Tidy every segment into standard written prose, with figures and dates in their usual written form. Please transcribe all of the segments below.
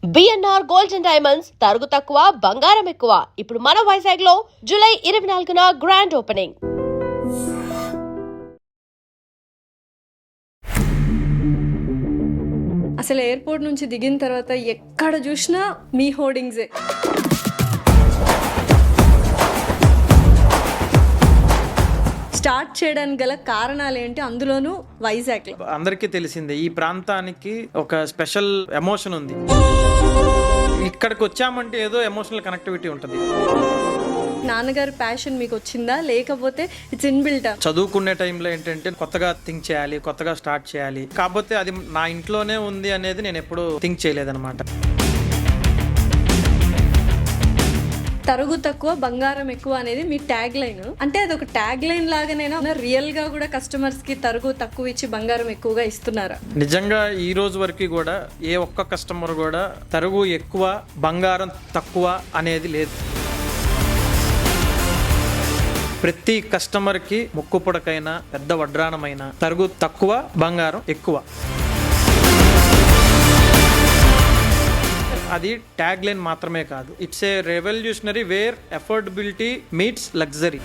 BNR gold and diamonds తరుగు తక్కువ బంగారం ఎక్కువ. ఇప్పుడు మన వైజాగ్ లో జూలై 24న గ్రాండ్ ఓపెనింగ్. అసలు ఎయిర్పోర్ట్ నుంచి దిగిన తర్వాత ఎక్కడ చూసినా మీ హోర్డింగ్సే. స్టార్ట్ చేయడానికి గల కారణాలు ఏంటి, అందులోనూ వైజాగ్? అందరికీ తెలిసిందే, ఈ ప్రాంతానికి ఒక స్పెషల్ ఎమోషన్ ఉంది. ఇక్కడికి వచ్చామంటే ఏదో ఎమోషనల్ కనెక్టివిటీ ఉంటుంది. నాన్నగారి ప్యాషన్ మీకు వచ్చిందా, లేకపోతే ఇట్స్ ఇన్బిల్టా? చదువుకునే టైంలో ఏంటంటే కొత్తగా థింక్ చేయాలి, కొత్తగా స్టార్ట్ చేయాలి. కాకపోతే అది నా ఇంట్లోనే ఉంది అనేది నేను ఎప్పుడు థింక్ చేయలేదన్నమాట. తరుగు తక్కువ బంగారం ఎక్కువ అనేది మీ ట్యాగ్ లైన్. అంటే అది ఒక ట్యాగ్ లైన్ లాగానైనా రియల్ గా కూడా కస్టమర్స్ కి తరుగు తక్కువ ఇచ్చి బంగారం ఎక్కువగా ఇస్తున్నారా? నిజంగా ఈ రోజు వరకు కూడా ఏ ఒక్క కస్టమర్ కూడా తరుగు ఎక్కువ బంగారం తక్కువ అనేది లేదు. ప్రతి కస్టమర్కి ముక్కు పుడకైనా పెద్ద వడ్రాణమైన తరుగు తక్కువ బంగారం ఎక్కువ. అది ట్యాగ్ లైన్ మాత్రమే కాదు, it's a revolutionary where affordability meets luxury.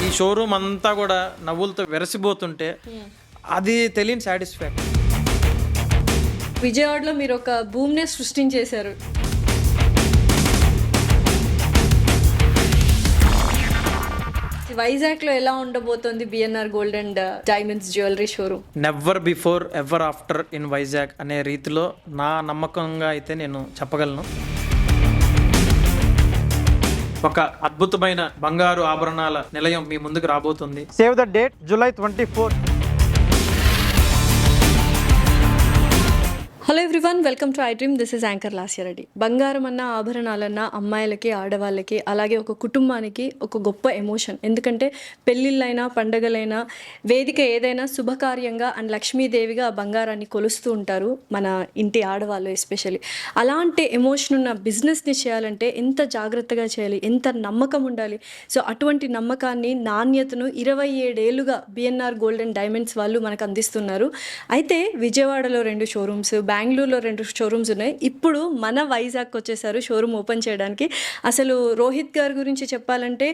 ఈ షోరూమ్ అంతా కూడా నవ్వులతో వెరసిపోతుంటే అది తెలియని సాటిస్ఫాక్షన్. విజయవాడలో మీరు ఒక భూమినే సృష్టించేశారు. వైజాగ్ లో ఎలా ఉండబోతోంది BNR gold and diamonds jewellery showroom? Never before ever after in Vizag అనే రీతిలో నా నమ్మకంగా అయితే నేను చెప్పగలను. ఒక అద్భుతమైన బంగారు ఆభరణాల నిలయం మీ ముందుకు రాబోతుంది. Save the date, July 24. Hello everyone, welcome to I dream. This is anchor Lasya Reddy. బంగారం అన్న, ఆభరణాలన్న అమ్మాయిలకి, ఆడవాళ్ళకి, అలాగే ఒక కుటుంబానికి ఒక గొప్ప ఎమోషన్. ఎందుకంటే పెళ్ళిళ్ళైనా, పండగలైనా, వేదిక ఏదైనా శుభకార్యంగా అండ్ లక్ష్మీదేవిగా బంగారాన్ని కొలుస్తూ ఉంటారు మన ఇంటి ఆడవాళ్ళు ఎస్పెషల్లీ. అలాంటి ఎమోషన్ ఉన్న బిజినెస్ని చేయాలంటే ఎంత జాగ్రత్తగా చేయాలి, ఎంత నమ్మకం ఉండాలి. సో అటువంటి నమ్మకాన్ని, నాణ్యతను 27 ఏళ్ళుగా బిఎన్ఆర్ గోల్డ్ అండ్ డైమండ్స్ వాళ్ళు మనకు అందిస్తున్నారు. అయితే విజయవాడలో 2 షోరూమ్స్, బెంగళూరులో 2 షోరూమ్స్ ఉన్నాయి. ఇప్పుడు మన వైజాగ్కి వచ్చేసారు షోరూమ్ ఓపెన్ చేయడానికి. అసలు రోహిత్ గారి గురించి చెప్పాలంటే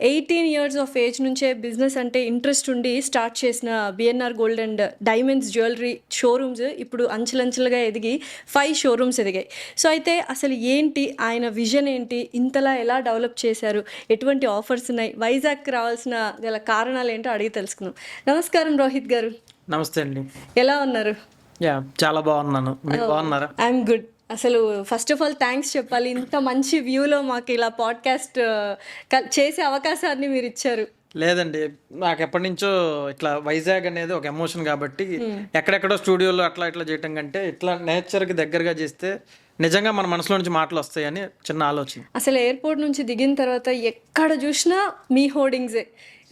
18 ఇయర్స్ ఆఫ్ ఏజ్ నుంచే బిజినెస్ అంటే ఇంట్రెస్ట్ ఉండి స్టార్ట్ చేసిన BNR gold and diamonds jewellery showrooms ఇప్పుడు అంచెలంచెలుగా ఎదిగి 5 షోరూమ్స్ ఎదిగాయి. సో అయితే అసలు ఏంటి ఆయన విజన్ ఏంటి, ఇంతలా ఎలా డెవలప్ చేశారు, ఎటువంటి ఆఫర్స్ ఉన్నాయి, వైజాగ్కి రావాల్సిన గల కారణాలు ఏంటో అడిగి తెలుసుకుందాం. నమస్కారం రోహిత్ గారు. నమస్తే అండి. ఎలా ఉన్నారు? చాలా బాగున్నాను, మీరు బాగున్నారా? I'm good. అసలు ఫస్ట్ ఆఫ్ ఆల్ థ్యాంక్స్ చెప్పాలి, ఇంత మంచి వ్యూలో మాకు ఇలా పాడ్కాస్ట్ చేసే అవకాశాన్ని మీరు ఇచ్చారు. లేదండి, నాకు ఎప్పటి నుంచో ఇట్లా వైజాగ్ అనేది ఒక ఎమోషన్ కాబట్టి ఎక్కడెక్కడో స్టూడియోలో అట్లా ఇట్లా చేయటం కంటే ఇట్లా నేచర్కి దగ్గరగా చేస్తే నిజంగా మన మనసులో నుంచి మాటలు వస్తాయని చిన్న ఆలోచన. అసలు ఎయిర్పోర్ట్ నుంచి దిగిన తర్వాత ఎక్కడ చూసినా మీ హోర్డింగ్సే.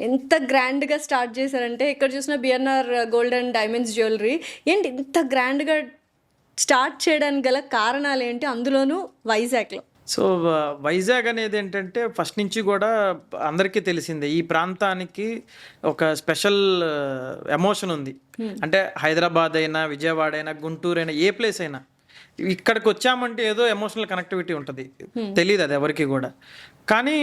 ఎంత గ్రాండ్గా స్టార్ట్ చేశారంటే ఎక్కడ చూసినా BNR gold and diamonds jewellery. ఏంటి ఇంత గ్రాండ్గా స్టార్ట్ చేయడానికి గల కారణాలు ఏంటి, అందులోనూ వైజాగ్లో? సో వైజాగ్ అనేది ఏంటంటే ఫస్ట్ నుంచి కూడా అందరికీ తెలిసిందే, ఈ ప్రాంతానికి ఒక స్పెషల్ ఎమోషన్ ఉంది. అంటే హైదరాబాద్ అయినా, విజయవాడ అయినా, గుంటూరు అయినా, ఏ ప్లేస్ అయినా ఇక్కడికి వచ్చామంటే ఏదో ఎమోషనల్ కనెక్టివిటీ ఉంటుంది. తెలియదు అది ఎవరికి కూడా. కానీ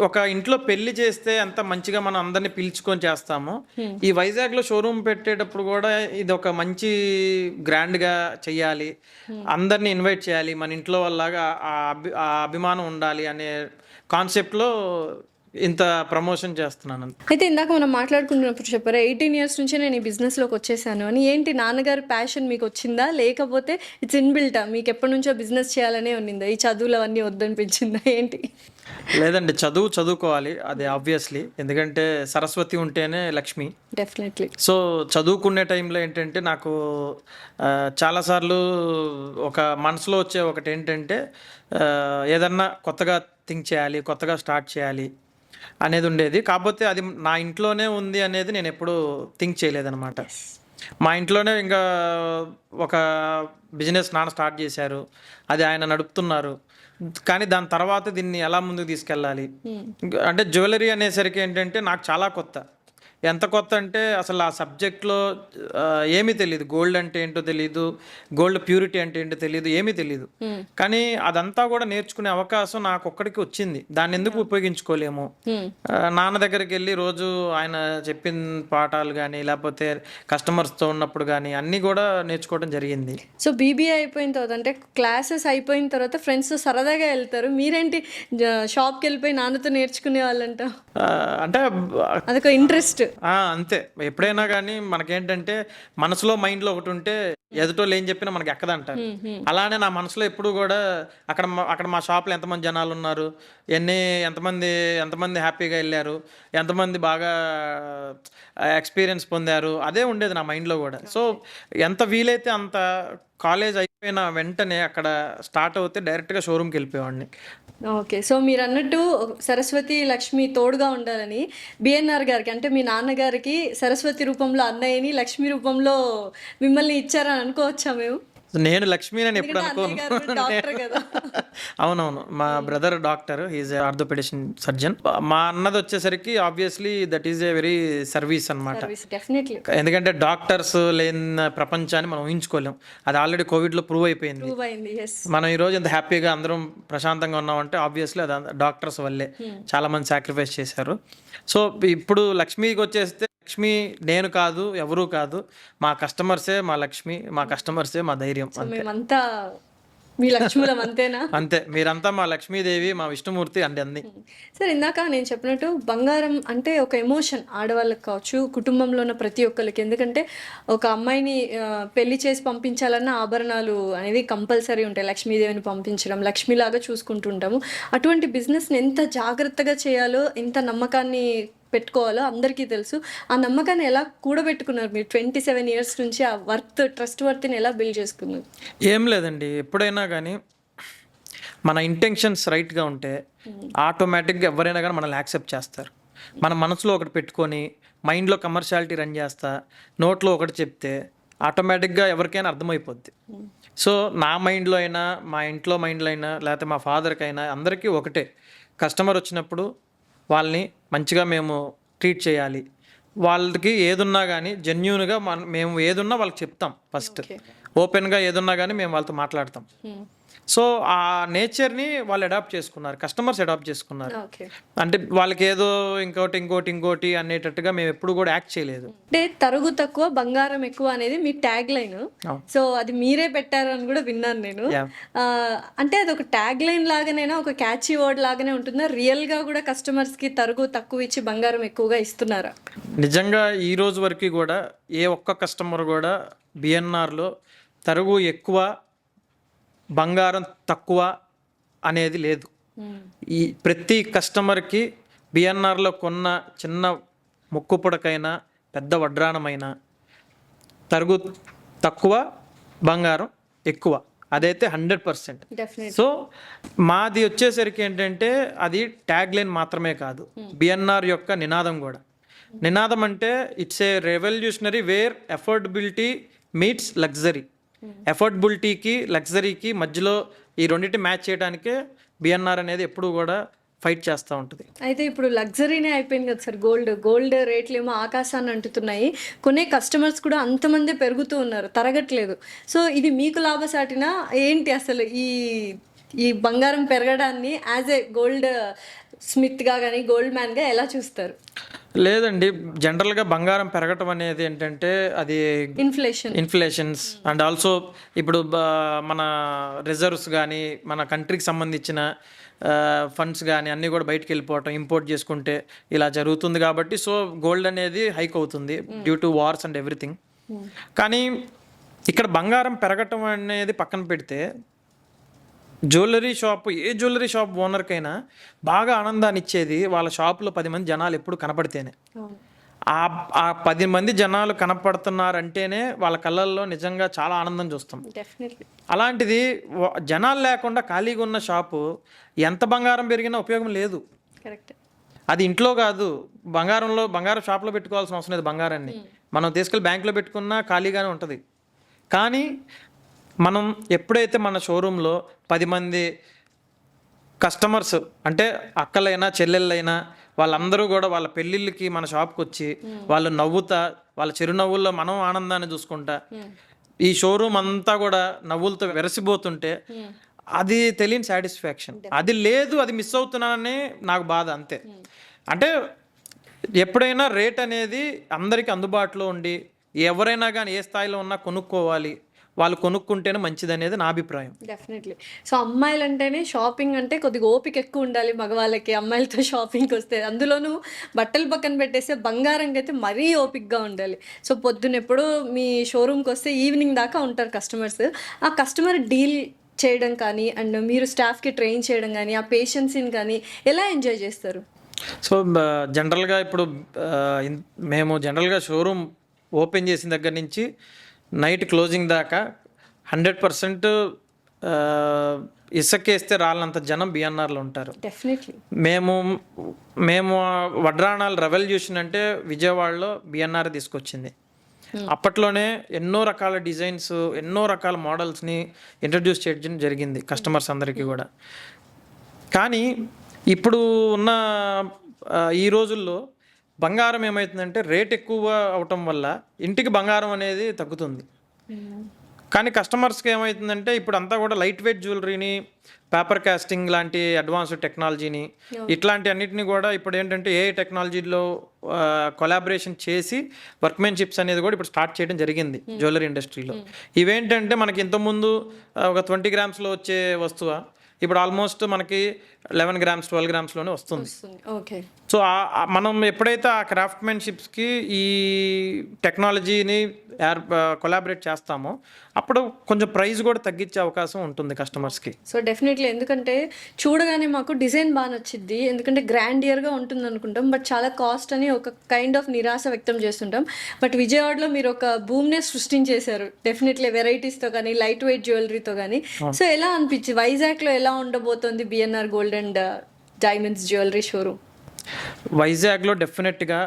ఒక ఇంట్లో పెళ్లి చేస్తే ఎంత మంచిగా మనం అందరినీ పిలుచుకొని చేస్తామో, ఈ వైజాగ్లో షోరూమ్ పెట్టేటప్పుడు కూడా ఇది ఒక మంచి గ్రాండ్గా చెయ్యాలి, అందరినీ ఇన్వైట్ చేయాలి, మన ఇంట్లో వాళ్ళలాగా ఆ అభిమానం ఉండాలి అనే కాన్సెప్ట్లో ఇంత ప్రమోషన్ చేస్తున్నాను. అయితే ఇందాక మనం మాట్లాడుకున్నప్పుడు చెప్పారు 18 ఇయర్స్ నుంచే నేను ఈ బిజినెస్లోకి వచ్చేసాను అని. ఏంటి నాన్నగారి ప్యాషన్ మీకు వచ్చిందా, లేకపోతే ఇట్స్ ఇన్బిల్టా? మీకు ఎప్పటి నుంచో బిజినెస్ చేయాలనే ఉన్నిందా, ఈ చదువులు అవన్నీ వద్దనిపించిందా ఏంటి? లేదండి, చదువుకోవాలి, అది ఆబ్వియస్లీ. ఎందుకంటే సరస్వతి ఉంటేనే లక్ష్మి. డెఫినెట్లీ. సో చదువుకునే టైంలో ఏంటంటే నాకు చాలాసార్లు ఒక మనసులో వచ్చే ఒకటి ఏంటంటే ఏదన్నా కొత్తగా థింక్ చేయాలి, కొత్తగా స్టార్ట్ చేయాలి అనేది ఉండేది. కాకపోతే అది నా ఇంట్లోనే ఉంది అనేది నేను ఎప్పుడు థింక్ చేయలేదన్నమాట. మా ఇంట్లోనే ఇంకా ఒక బిజినెస్ నాన్న స్టార్ట్ చేశారు, అది ఆయన నడుపుతున్నారు. కానీ దాని తర్వాత దీన్ని ఎలా ముందుకు తీసుకెళ్ళాలి అంటే జ్యువెలరీ అనేసరికి ఏంటంటే నాకు చాలా కొత్త. ఎంత కొత్త అంటే అసలు ఆ సబ్జెక్ట్లో ఏమీ తెలియదు. గోల్డ్ అంటే ఏంటో తెలియదు, గోల్డ్ ప్యూరిటీ అంటే ఏంటో తెలియదు, ఏమీ తెలియదు. కానీ అదంతా కూడా నేర్చుకునే అవకాశం నాకు ఒక్కడికి వచ్చింది. దాన్ని ఎందుకు ఉపయోగించుకోలేము? నాన్న దగ్గరికి వెళ్ళి రోజు ఆయన చెప్పిన పాఠాలు కానీ లేకపోతే కస్టమర్స్తో ఉన్నప్పుడు కానీ అన్నీ కూడా నేర్చుకోవడం జరిగింది. సో బీబీఏ అయిపోయిన తర్వాత అంటే క్లాసెస్ అయిపోయిన తర్వాత ఫ్రెండ్స్ సరదాగా వెళ్తారు, మీరేంటి షాప్కి వెళ్ళిపోయి నాన్నతో నేర్చుకునే వాళ్ళంట? అంటే అదొక ఇంట్రెస్ట్. అంతే. ఎప్పుడైనా కానీ మనకేంటంటే మనసులో మైండ్లో ఒకటి ఉంటే ఎదుటోళ్ళు ఏం చెప్పినా మనకి ఎక్కదంటారు. అలానే నా మనసులో ఎప్పుడు కూడా అక్కడ మా షాప్లో ఎంతమంది జనాలు ఉన్నారు, ఎంతమంది హ్యాపీగా వెళ్ళారు, ఎంతమంది బాగా ఎక్స్పీరియన్స్ పొందారు, అదే ఉండేది నా మైండ్లో కూడా. సో ఎంత వీలైతే అంత కాలేజ్ అయిపోయిన వెంటనే అక్కడ స్టార్ట్ అవుతే డైరెక్ట్గా షోరూమ్కి వెళ్ళిపోయేవాడిని. ఓకే. సో మీరు అన్నట్టు సరస్వతి లక్ష్మి తోడుగా ఉండాలని బిఎన్ఆర్ గారికి అంటే మీ నాన్నగారికి సరస్వతి రూపంలో అన్నయ్యని, లక్ష్మి రూపంలో మిమ్మల్ని ఇచ్చారని అనుకోవచ్చా మేము? నేను లక్ష్మి అని ఎప్పుడు అనుకోను. డాక్టర్ కదా. అవునవును, మా brother doctor, he's orthopedician surgeon. మా అన్నది వచ్చేసరికి obviously that is a very service అనమాట. డెఫినెట్లీ. ఎందుకంటే డాక్టర్స్ లేని ప్రపంచాన్ని మనం ఊహించుకోలేం. అది ఆల్రెడీ కోవిడ్లో ప్రూవ్ అయిపోయింది. మనం ఈరోజు ఎంత హ్యాపీగా అందరం ప్రశాంతంగా ఉన్నామంటే ఆబ్వియస్లీ అది డాక్టర్స్ వల్లే. చాలా మంది సాక్రిఫైస్ చేశారు. సో ఇప్పుడు లక్ష్మికి వచ్చేస్తే లక్ష్మి నేను కాదు, ఎవరూ కాదు, మా కస్టమర్సే మా లక్ష్మి, మా కస్టమర్సే మా ధైర్యం. మేమంతా మీ లక్ష్ములం అంతేనా? అంతే, మీరంతా మా లక్ష్మీదేవి, మా విష్ణుమూర్తి అండి అన్ని. సరే, ఇందాక నేను చెప్పినట్టు బంగారం అంటే ఒక ఎమోషన్, ఆడవాళ్ళకి కావచ్చు, కుటుంబంలో ఉన్న ప్రతి ఒక్కరికి. ఎందుకంటే ఒక అమ్మాయిని పెళ్లి చేసి పంపించాలన్న ఆభరణాలు అనేవి కంపల్సరీ ఉంటాయి. లక్ష్మీదేవిని పంపించడం, లక్ష్మిలాగా చూసుకుంటుంటాము. అటువంటి బిజినెస్ని ఎంత జాగ్రత్తగా చేయాలో, ఎంత నమ్మకాన్ని పెట్టుకోవాలో అందరికీ తెలుసు. ఆ నమ్మకాన్ని ఎలా కూడబెట్టుకున్నారు మీరు? 27 years నుంచి ఆ ట్రస్ట్ వర్త్ని ఎలా బిల్డ్ చేసుకున్నారు? ఏం లేదండి, ఎప్పుడైనా కానీ మన ఇంటెన్షన్స్ రైట్గా ఉంటే ఆటోమేటిక్గా ఎవరైనా కానీ మనల్ని యాక్సెప్ట్ చేస్తారు. మన మనసులో ఒకటి పెట్టుకొని మైండ్లో కమర్షియాలిటీ రన్ చేస్తా నోట్లో ఒకటి చెప్తే ఆటోమేటిక్గా ఎవరికైనా అర్థమైపోద్ది. సో నా మైండ్లో అయినా, మా ఇంట్లో మైండ్లో అయినా, లేకపోతే మా ఫాదర్కి అయినా అందరికీ ఒకటే, కస్టమర్ వచ్చినప్పుడు వాళ్ళని మంచిగా మేము ట్రీట్ చేయాలి. వాళ్ళకి ఏదున్నా కానీ జెన్యూన్గా మేము ఏదున్నా వాళ్ళకి చెప్తాం. ఫస్ట్ ఓపెన్గా ఏదున్నా కానీ మేము వాళ్ళతో మాట్లాడతాం. సో ఆ నేచర్ని వాళ్ళు అడాప్ట్ చేసుకున్నారు, కస్టమర్స్ అడాప్ట్ చేసుకున్నారు. అంటే వాళ్ళకి ఏదో ఇంకోటి అనేటట్టుగా మేము ఎప్పుడు కూడా యాక్ట్ చేయలేదు. అంటే తరుగు తక్కువ బంగారం ఎక్కువ అనేది మీ ట్యాగ్ లైన్. సో అది మీరే పెట్టారు అని కూడా విన్నాను నేను. అంటే అది ఒక ట్యాగ్ లైన్ లాగానేనా, ఒక క్యాచీ వర్డ్ లాగానే ఉంటుందా? రియల్గా కూడా కస్టమర్స్కి తరుగు తక్కువ ఇచ్చి బంగారం ఎక్కువగా ఇస్తున్నారా? నిజంగా ఈ రోజు వరకు కూడా ఏ ఒక్క కస్టమర్ కూడా బిఎన్ఆర్లో తరుగు ఎక్కువ బంగారం తక్కువ అనేది లేదు. ఈ ప్రతి కస్టమర్కి బిఎన్ఆర్లో కొన్న చిన్న ముక్కు పుడకైనా పెద్ద వడ్రాణమైనా తరుగు తక్కువ బంగారం ఎక్కువ, అదైతే 100%. సో మాది వచ్చేసరికి ఏంటంటే అది ట్యాగ్ లైన్ మాత్రమే కాదు, బిఎన్ఆర్ యొక్క నినాదం కూడా. నినాదం అంటే it's a revolutionary where affordability meets luxury. అఫోర్డబిలిటీకి లగ్జరీకి మధ్యలో ఈ రెండింటి మ్యాచ్ చేయడానికే బిఎన్ఆర్ అనేది ఎప్పుడు కూడా ఫైట్ చేస్తూ ఉంటుంది. అయితే ఇప్పుడు లగ్జరీనే అయిపోయింది కదా సార్, గోల్డ్ రేట్లు ఏమో ఆకాశాన్ని అంటుతున్నాయి. కొనే కస్టమర్స్ కూడా అంతమంది పెరుగుతూ ఉన్నారు, తరగట్లేదు. సో ఇది మీకు లాభసాటినా ఏంటి? అసలు ఈ బంగారం పెరగడాన్ని యాజ్ ఏ గోల్డ్ స్మిత్గా కానీ గోల్డ్ మ్యాన్గా ఎలా చూస్తారు? లేదండి, జనరల్గా బంగారం పెరగటం అనేది ఏంటంటే అది ఇన్ఫ్లేషన్స్ అండ్ ఆల్సో ఇప్పుడు మన రిజర్వ్స్ కానీ మన కంట్రీకి సంబంధించిన ఫండ్స్ కానీ అన్నీ కూడా బయటకు వెళ్ళిపోవటం, ఇంపోర్ట్ చేసుకుంటే ఇలా జరుగుతుంది. కాబట్టి సో గోల్డ్ అనేది హైక్ అవుతుంది due to wars and everything. కానీ ఇక్కడ బంగారం పెరగటం అనేది పక్కన పెడితే ఏ జ్యువెలరీ షాప్ ఓనర్కైనా బాగా ఆనందాన్ని ఇచ్చేది వాళ్ళ షాపులో 10 మంది జనాలు ఎప్పుడు కనపడితేనే. ఆ 10 మంది జనాలు కనపడుతున్నారంటేనే వాళ్ళ కళ్ళల్లో నిజంగా చాలా ఆనందం చూస్తాం. అలాంటిది జనాలు లేకుండా ఖాళీగా ఉన్న షాపు ఎంత బంగారం పెరిగినా ఉపయోగం లేదు. అది ఇంట్లో కాదు, బంగారం షాప్లో పెట్టుకోవాల్సిన అవసరం లేదు. బంగారాన్ని మనం తీసుకెళ్ళి బ్యాంకులో పెట్టుకున్నా ఖాళీగానే ఉంటుంది. కానీ మనం ఎప్పుడైతే మన షోరూంలో 10 మంది కస్టమర్స్ అంటే అక్కలైనా చెల్లెళ్ళైనా వాళ్ళందరూ కూడా వాళ్ళ పెళ్ళిళ్ళకి మన షాప్కి వచ్చి వాళ్ళు నవ్వుతా వాళ్ళ చిరునవ్వుల్లో మనం ఆనందాన్ని చూసుకుంటా ఈ షోరూమ్ అంతా కూడా నవ్వులతో వెరసిపోతుంటే అది తెలియని సాటిస్ఫాక్షన్. అది లేదు, అది మిస్ అవుతున్నానని నాకు బాధ అంతే. అంటే ఎప్పుడైనా రేట్ అనేది అందరికీ అందుబాటులో ఉండి ఎవరైనా కానీ ఏ స్థాయిలో ఉన్నా కొనుక్కోవాలి, వాళ్ళు కొనుక్కుంటేనే మంచిది అనేది నా అభిప్రాయం. డెఫినెట్లీ. సో అమ్మాయిలు అంటేనే షాపింగ్ అంటే కొద్దిగా ఓపిక ఎక్కువ ఉండాలి మగవాళ్ళకి, అమ్మాయిలతో షాపింగ్కి వస్తే. అందులోనూ బట్టలు పక్కన పెట్టేస్తే బంగారంకి అయితే మరీ ఓపికగా ఉండాలి. సో పొద్దున ఎప్పుడో మీ షోరూమ్కి వస్తే ఈవినింగ్ దాకా ఉంటారు కస్టమర్స్. ఆ కస్టమర్ డీల్ చేయడం కానీ అండ్ మీరు స్టాఫ్కి ట్రైన్ చేయడం కానీ ఆ పేషెన్సీని కానీ ఎలా ఎంజాయ్ చేస్తారు? సో జనరల్గా ఇప్పుడు మేము జనరల్గా షోరూమ్ ఓపెన్ చేసిన దగ్గర నుంచి నైట్ క్లోజింగ్ దాకా 100% ఇసుకేస్తే రాళ్ళంత జనం బిఎన్ఆర్లో ఉంటారు. డెఫినెట్లీ. మేము వడ్రాణాలు రెవల్యూషన్ అంటే విజయవాడలో బిఎన్ఆర్ తీసుకొచ్చింది. అప్పట్లోనే ఎన్నో రకాల డిజైన్స్, ఎన్నో రకాల మోడల్స్ని ఇంట్రడ్యూస్ చేయడం జరిగింది కస్టమర్స్ అందరికీ కూడా. కానీ ఇప్పుడు ఉన్న ఈ రోజుల్లో బంగారం ఏమవుతుందంటే రేట్ ఎక్కువ అవటం వల్ల ఇంటికి బంగారం అనేది తగ్గుతుంది. కానీ కస్టమర్స్కి ఏమవుతుందంటే ఇప్పుడు అంతా కూడా లైట్ వెయిట్ జ్యువెలరీని, పేపర్ కాస్టింగ్ లాంటి అడ్వాన్స్డ్ టెక్నాలజీని, ఇట్లాంటి అన్నిటిని కూడా ఇప్పుడు ఏంటంటే ఏ టెక్నాలజీలో కొలాబరేషన్ చేసి వర్క్మెన్షిప్స్ అనేది కూడా ఇప్పుడు స్టార్ట్ చేయడం జరిగింది జ్యువెలరీ ఇండస్ట్రీలో. ఇవేంటంటే మనకి ఇంతకుముందు ఒక 20 గ్రామ్స్లో వచ్చే వస్తువు ఇప్పుడు ఆల్మోస్ట్ మనకి 11 గ్రామ్స్ 12 గ్రామ్స్లోనే వస్తుంది. ఓకే. సో మనం ఎప్పుడైతే ఆ క్రాఫ్ట్మెన్షిప్స్కి ఈ టెక్నాలజీని కొలాబరేట్ చేస్తామో అప్పుడు కొంచెం ప్రైస్ కూడా తగ్గించే అవకాశం ఉంటుంది కస్టమర్స్కి. So definitely. ఎందుకంటే చూడగానే మాకు డిజైన్ బాగా నచ్చింది, ఎందుకంటే గ్రాండియర్గా ఉంటుంది అనుకుంటాం, బట్ చాలా కాస్ట్ అని ఒక కైండ్ ఆఫ్ నిరాశ వ్యక్తం చేస్తుంటాం. బట్ విజయవాడలో మీరు ఒక భూమినే సృష్టించేశారు డెఫినెట్లీ, వెరైటీస్తో కానీ లైట్ వెయిట్ జ్యువెలరీతో కానీ. సో ఎలా అనిపించింది వైజాగ్లో ఎలా ఉండబోతోంది BNR gold and diamonds jewellery showroom? వైజాగ్లో డెఫినెట్గా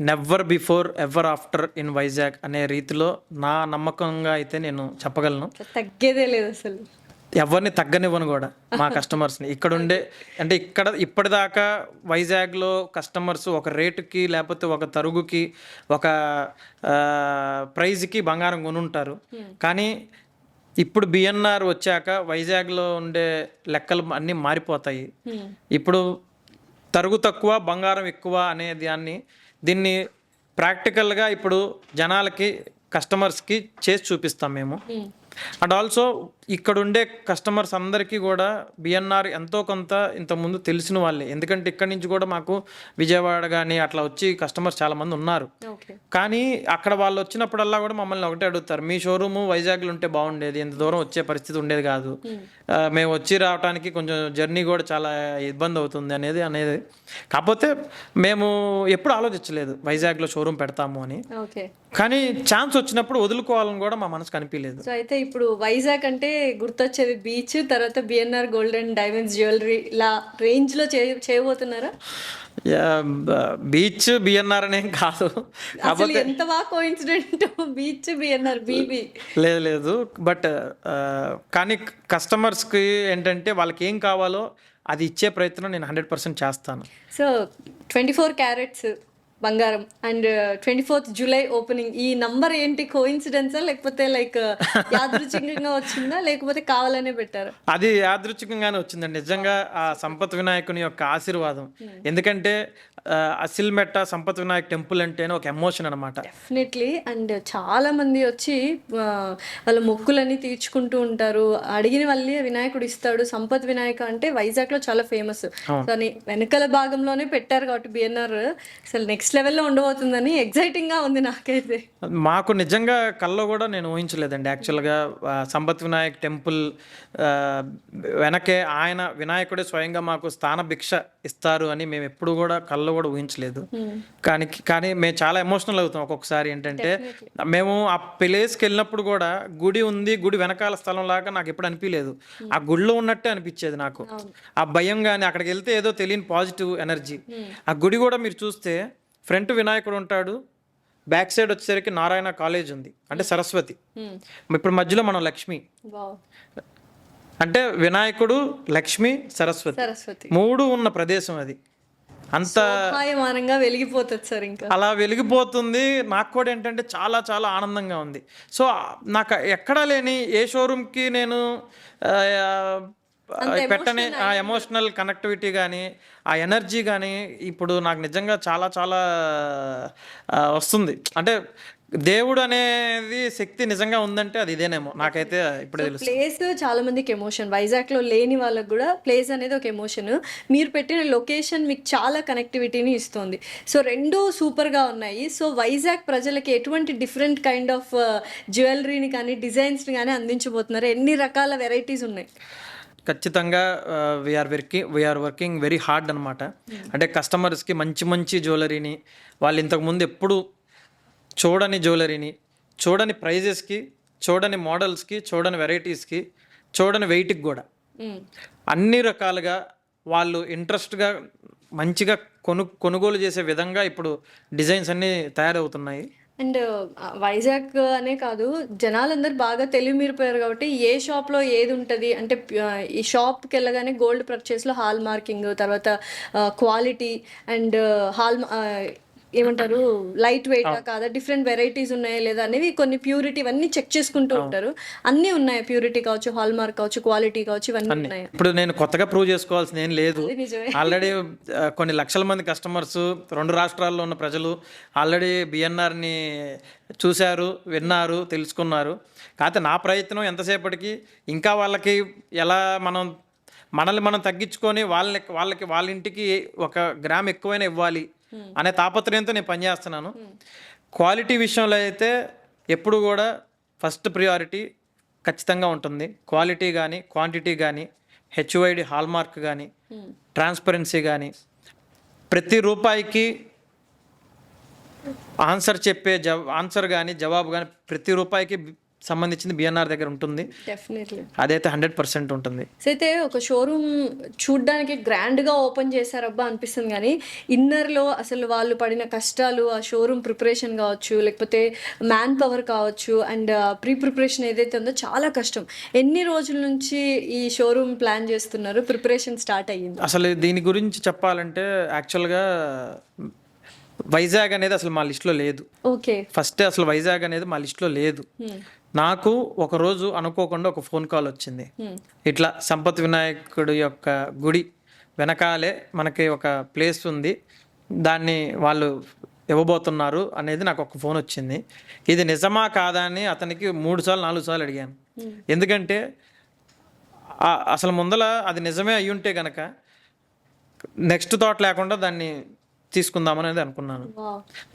never before ever after in Vizag అనే రీతిలో నా నమ్మకంగా అయితే నేను చెప్పగలను. తగ్గేదే లేదు అసలు, ఎవరిని తగ్గనివ్వను కూడా మా కస్టమర్స్ని. ఇక్కడ ఉండే అంటే ఇప్పటిదాకా వైజాగ్లో కస్టమర్స్ ఒక రేటుకి లేకపోతే ఒక తరుగుకి ఒక ప్రైజ్కి బంగారం కొనుంటారు. కానీ ఇప్పుడు బిఎన్ఆర్ వచ్చాక వైజాగ్లో ఉండే లెక్కలు అన్నీ మారిపోతాయి. ఇప్పుడు తరుగు తక్కువ బంగారం ఎక్కువ అనే దీన్ని ప్రాక్టికల్గా ఇప్పుడు జనాలకి కస్టమర్స్కి చేసి చూపిస్తాం మేము. అండ్ ఆల్సో ఇక్కడ ఉండే కస్టమర్స్ అందరికీ కూడా బిఎన్ఆర్ ఎంతో కొంత ఇంతకుముందు తెలిసిన వాళ్ళే, ఎందుకంటే ఇక్కడి నుంచి కూడా మాకు విజయవాడ కానీ అట్లా వచ్చి కస్టమర్స్ చాలామంది ఉన్నారు. కానీ అక్కడ వాళ్ళు వచ్చినప్పుడల్లా కూడా మమ్మల్ని ఒకటే అడుగుతారు, మీ షోరూము వైజాగ్లో ఉంటే బాగుండేది, ఇంత దూరం వచ్చే పరిస్థితి ఉండేది కాదు, మేము వచ్చి రావడానికి కొంచెం జర్నీ కూడా చాలా ఇబ్బంది అవుతుంది అనేది. కాకపోతే మేము ఎప్పుడు ఆలోచించలేదు వైజాగ్లో షోరూమ్ పెడతాము అని. కానీ ఛాన్స్ వచ్చినప్పుడు వదులుకోవాలని కూడా మా మనసుకు అనిపించలేదు. సో అయితే ఇప్పుడు వైజాగ్ అంటే గుర్తొచ్చేది బీచ్, తర్వాత BNR gold and diamonds jewellery ఇలా రేంజ్లో చేయబోతున్నారా? బీచ్ బిఎన్ఆర్ అనేం కాదు, అసలు ఎంత బాగా కోఇన్సిడెంట్, బీచ్ బిఎన్ఆర్ బీబీ లేదు. బట్ కానీ కస్టమర్స్కి ఏంటంటే వాళ్ళకి ఏం కావాలో అది ఇచ్చే ప్రయత్నం నేను 100% చేస్తాను. సో 24 క్యారెట్స్ బంగారం అండ్ 24th జూలై ఓపెనింగ్, ఈ నంబర్ ఏంటి, కోఇన్సిడెన్సా లేకపోతే లైక్ యాదృచ్ఛికంగా వచ్చిందా లేకపోతే కావాలనే పెట్టారా? అది యాదృచ్ఛికంగానే వచ్చిందండి నిజంగా, ఆ సంపత్ వినాయకుని యొక్క ఆశీర్వాదం. ఎందుకంటే అసిల్మెట్ట సంపత్ వినాయక్ టెంపుల్ అంటేనే ఒక ఎమోషన్ అనమాట. డెఫినెట్లీ. అండ్ చాలా మంది వచ్చి వాళ్ళ మొక్కులన్నీ తీర్చుకుంటూ ఉంటారు, అడిగిన వాళ్ళే వినాయకుడు ఇస్తాడు. సంపత్ వినాయక అంటే వైజాగ్లో చాలా ఫేమస్. కానీ వెనకాల భాగంలోనే పెట్టారు కాబట్టి బిఎన్ఆర్ అసలు నెక్స్ట్ లెవెల్లో ఉండబోతుందని ఎగ్జైటింగ్గా ఉంది నాకైతే. మాకు నిజంగా కల్లో కూడా నేను ఊహించలేదండి. యాక్చువల్గా సంపత్ వినాయక్ టెంపుల్ వెనకే ఆయన వినాయకుడే స్వయంగా మాకు స్థాన భిక్ష ఇస్తారు అని మేము ఎప్పుడు కూడా కల్లో కూడా ఊహించలేదు. కానీ మేము చాలా ఎమోషనల్ అవుతాం ఒక్కొక్కసారి. ఏంటంటే మేము ఆ ప్లేస్కి వెళ్ళినప్పుడు కూడా గుడి ఉంది, గుడి వెనకాల స్థలం లాగా నాకు ఎప్పుడు అనిపించలేదు, ఆ గుడిలో ఉన్నట్టే అనిపించేది నాకు. ఆ భయం కానీ అక్కడికి వెళ్తే ఏదో తెలియని పాజిటివ్ ఎనర్జీ. ఆ గుడి కూడా మీరు చూస్తే ఫ్రంట్ వినాయకుడు ఉంటాడు, బ్యాక్ సైడ్ వచ్చేసరికి నారాయణ కాలేజ్ ఉంది అంటే సరస్వతి, ఇప్పుడు మధ్యలో మనం లక్ష్మి. అంటే వినాయకుడు, లక్ష్మి, సరస్వతి సరస్వతి 3 ఉన్న ప్రదేశం అది. అంత శోభాయమానంగా వెలిగిపోతుంది సార్ ఇంకా. అలా వెలిగిపోతుంది. నాకు కూడా ఏంటంటే చాలా చాలా ఆనందంగా ఉంది. సో నాకు ఎక్కడా లేని ఏ షోరూమ్కి నేను పెట్టని ఆ ఎమోషనల్ కనెక్టివిటీ కానీ ఆ ఎనర్జీ కానీ ఇప్పుడు నాకు నిజంగా చాలా చాలా వస్తుంది. అంటే దేవుడు అనేది శక్తి నిజంగా ఉందంటే అది ఇదేనేమో నాకైతే ఇప్పుడే తెలుసు. ప్లేస్ చాలా మందికి ఎమోషన్, వైజాగ్లో లేని వాళ్ళకి కూడా ప్లేస్ అనేది ఒక ఎమోషన్. మీరు పెట్టిన లొకేషన్ మీకు చాలా కనెక్టివిటీని ఇస్తుంది. సో రెండు సూపర్గా ఉన్నాయి. సో వైజాగ్ ప్రజలకి ఎటువంటి డిఫరెంట్ కైండ్ ఆఫ్ జ్యువెలరీని కానీ డిజైన్స్ని కానీ అందించబోతున్నారు? ఎన్ని రకాల వెరైటీస్ ఉన్నాయి? ఖచ్చితంగా వీఆర్ వర్కింగ్ వెరీ హార్డ్ అనమాట. అంటే కస్టమర్స్కి మంచి మంచి జ్యువెలరీని, వాళ్ళు ఇంతకుముందు ఎప్పుడు చూడని జ్యువెలరీని, చూడని ప్రైజెస్కి, చూడని మోడల్స్కి, చూడని వెరైటీస్కి, చూడని వెయిట్కి కూడా అన్ని రకాలుగా వాళ్ళు ఇంట్రెస్ట్గా మంచిగా కొనుగోలు చేసే విధంగా ఇప్పుడు డిజైన్స్ అన్నీ తయారవుతున్నాయి. అండ్ వైజాగ్ అనే కాదు, జనాలందరూ బాగా తెలివి మీరిపోయారు కాబట్టి ఏ షాప్లో ఏది ఉంటుంది అంటే ఈ షాప్కి వెళ్ళగానే గోల్డ్ పర్చేస్లో హాల్ మార్కింగ్, తర్వాత క్వాలిటీ అండ్ ఏమంటారు లైట్ వెయిట్ కాదా, డిఫరెంట్ వెరైటీస్ ఉన్నాయా లేదా అనేవి, కొన్ని ప్యూరిటీ ఇవన్నీ చెక్ చేసుకుంటూ ఉంటారు. అన్నీ ఉన్నాయి, ప్యూరిటీ కావచ్చు, హాల్ మార్క్ కావచ్చు, క్వాలిటీ కావచ్చు, ఇవన్నీ ఉన్నాయి. ఇప్పుడు నేను కొత్తగా ప్రూవ్ చేసుకోవాల్సింది ఏం లేదు. నిజమే. ఆల్రెడీ కొన్ని లక్షల మంది కస్టమర్స్, 2 రాష్ట్రాల్లో ఉన్న ప్రజలు ఆల్రెడీ బిఎన్ఆర్ని చూశారు, విన్నారు, తెలుసుకున్నారు. కాకపోతే నా ప్రయత్నం ఎంతసేపటికి ఇంకా వాళ్ళకి ఎలా మనల్ని మనం తగ్గించుకొని వాళ్ళకి వాళ్ళ ఇంటికి 1 గ్రామ్ ఎక్కువైనా ఇవ్వాలి అనే తాపత్రయంతో నేను పనిచేస్తున్నాను. క్వాలిటీ విషయంలో అయితే ఎప్పుడు కూడా ఫస్ట్ ప్రియారిటీ ఖచ్చితంగా ఉంటుంది. క్వాలిటీ కానీ, క్వాంటిటీ కానీ, హెచ్ఓఐడి హాల్మార్క్ కానీ, ట్రాన్స్పరెన్సీ కానీ, ప్రతి రూపాయికి ఆన్సర్ కానీ జవాబు కానీ ప్రతి రూపాయికి సంబంధించింది బిఎన్ఆర్ దగ్గర ఉంటుంది. డెఫినెట్లీ అదైతే 100% ఉంటుంది. అయితే ఒక షోరూమ్ చూడ్డానికి గ్రాండ్గా ఓపెన్ చేశారబ్బా అనిపిస్తుంది, కానీ ఇన్నర్లో అసలు వాళ్ళు పడిన కష్టాలు, ఆ షోరూమ్ ప్రిపరేషన్ కావచ్చు, లేకపోతే మ్యాన్ పవర్ కావచ్చు, అండ్ ప్రిపరేషన్ ఏదైతే ఉందో చాలా కష్టం. ఎన్ని రోజుల నుంచి ఈ షోరూమ్ ప్లాన్ చేస్తున్నారు, ప్రిపరేషన్ స్టార్ట్ అయ్యింది? అసలు దీని గురించి చెప్పాలంటే యాక్చువల్గా వైజాగ్ అనేది అసలు మా లిస్ట్లో లేదు. ఓకే. ఫస్ట్ అసలు వైజాగ్ అనేది మా లిస్ట్లో లేదు. నాకు ఒకరోజు అనుకోకుండా ఒక ఫోన్ కాల్ వచ్చింది. ఇట్లా సంపత్ వినాయకుడు యొక్క గుడి వెనకాలే మనకి ఒక ప్లేస్ ఉంది, దాన్ని వాళ్ళు ఇవ్వబోతున్నారు అనేది నాకు ఒక ఫోన్ వచ్చింది. ఇది నిజమా కాదా అని అతనికి 3 సార్లు 4 సార్లు అడిగాను. ఎందుకంటే అసలు ముందల అది నిజమే అయ్యి ఉంటే కనుక నెక్స్ట్ థాట్ లేకుండా దాన్ని తీసుకుందామనేది అనుకున్నాను.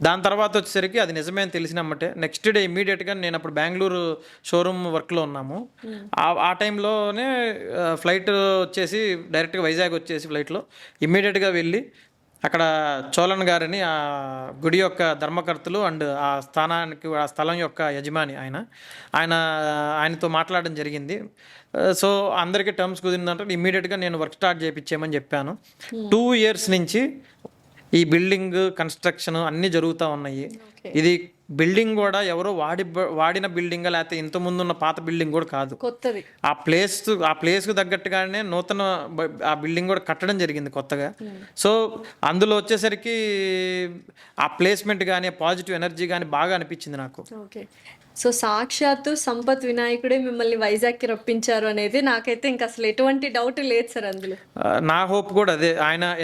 దాని తర్వాత వచ్చేసరికి అది నిజమే అని తెలిసినమ్మటే నెక్స్ట్ డే ఇమ్మీడియట్గా నేను అప్పుడు బెంగళూరు షోరూమ్ వర్క్లో ఉన్నాము. ఆ టైంలోనే ఫ్లైట్ వచ్చేసి డైరెక్ట్గా వైజాగ్ వచ్చేసి ఫ్లైట్లో ఇమ్మీడియట్గా వెళ్ళి అక్కడ చోళన్ గారని ఆ గుడి యొక్క ధర్మకర్తలు అండ్ ఆ స్థలం యొక్క యజమాని ఆయనతో మాట్లాడడం జరిగింది. సో అందరికీ టర్మ్స్ కుదిరిందంటే ఇమ్మీడియట్గా నేను వర్క్ స్టార్ట్ చేయించేయమని చెప్పాను. 2 years నుంచి ఈ బిల్డింగ్ కన్స్ట్రక్షన్ అన్నీ జరుగుతూ ఉన్నాయి. ఇది బిల్డింగ్ కూడా ఎవరో వాడిన బిల్డింగ్, లేకపోతే ఇంత ముందు ఉన్న పాత బిల్డింగ్ కూడా కాదు, కొత్తది. ఆ ప్లేస్కు తగ్గట్టుగానే నూతన ఆ బిల్డింగ్ కూడా కట్టడం జరిగింది కొత్తగా. సో అందులో వచ్చేసరికి ఆ ప్లేస్మెంట్ కానీ పాజిటివ్ ఎనర్జీ కానీ బాగా అనిపించింది నాకు. ఓకే. సో సాక్షాత్తు సంపత్ వినాయకుడే మిమ్మల్ని వైజాగ్కి రప్పించారు అనేది నాకైతే ఇంకా అసలు ఎటువంటి డౌట్ లేదు సార్ అందులో. నా హోప్ కూడా అదే.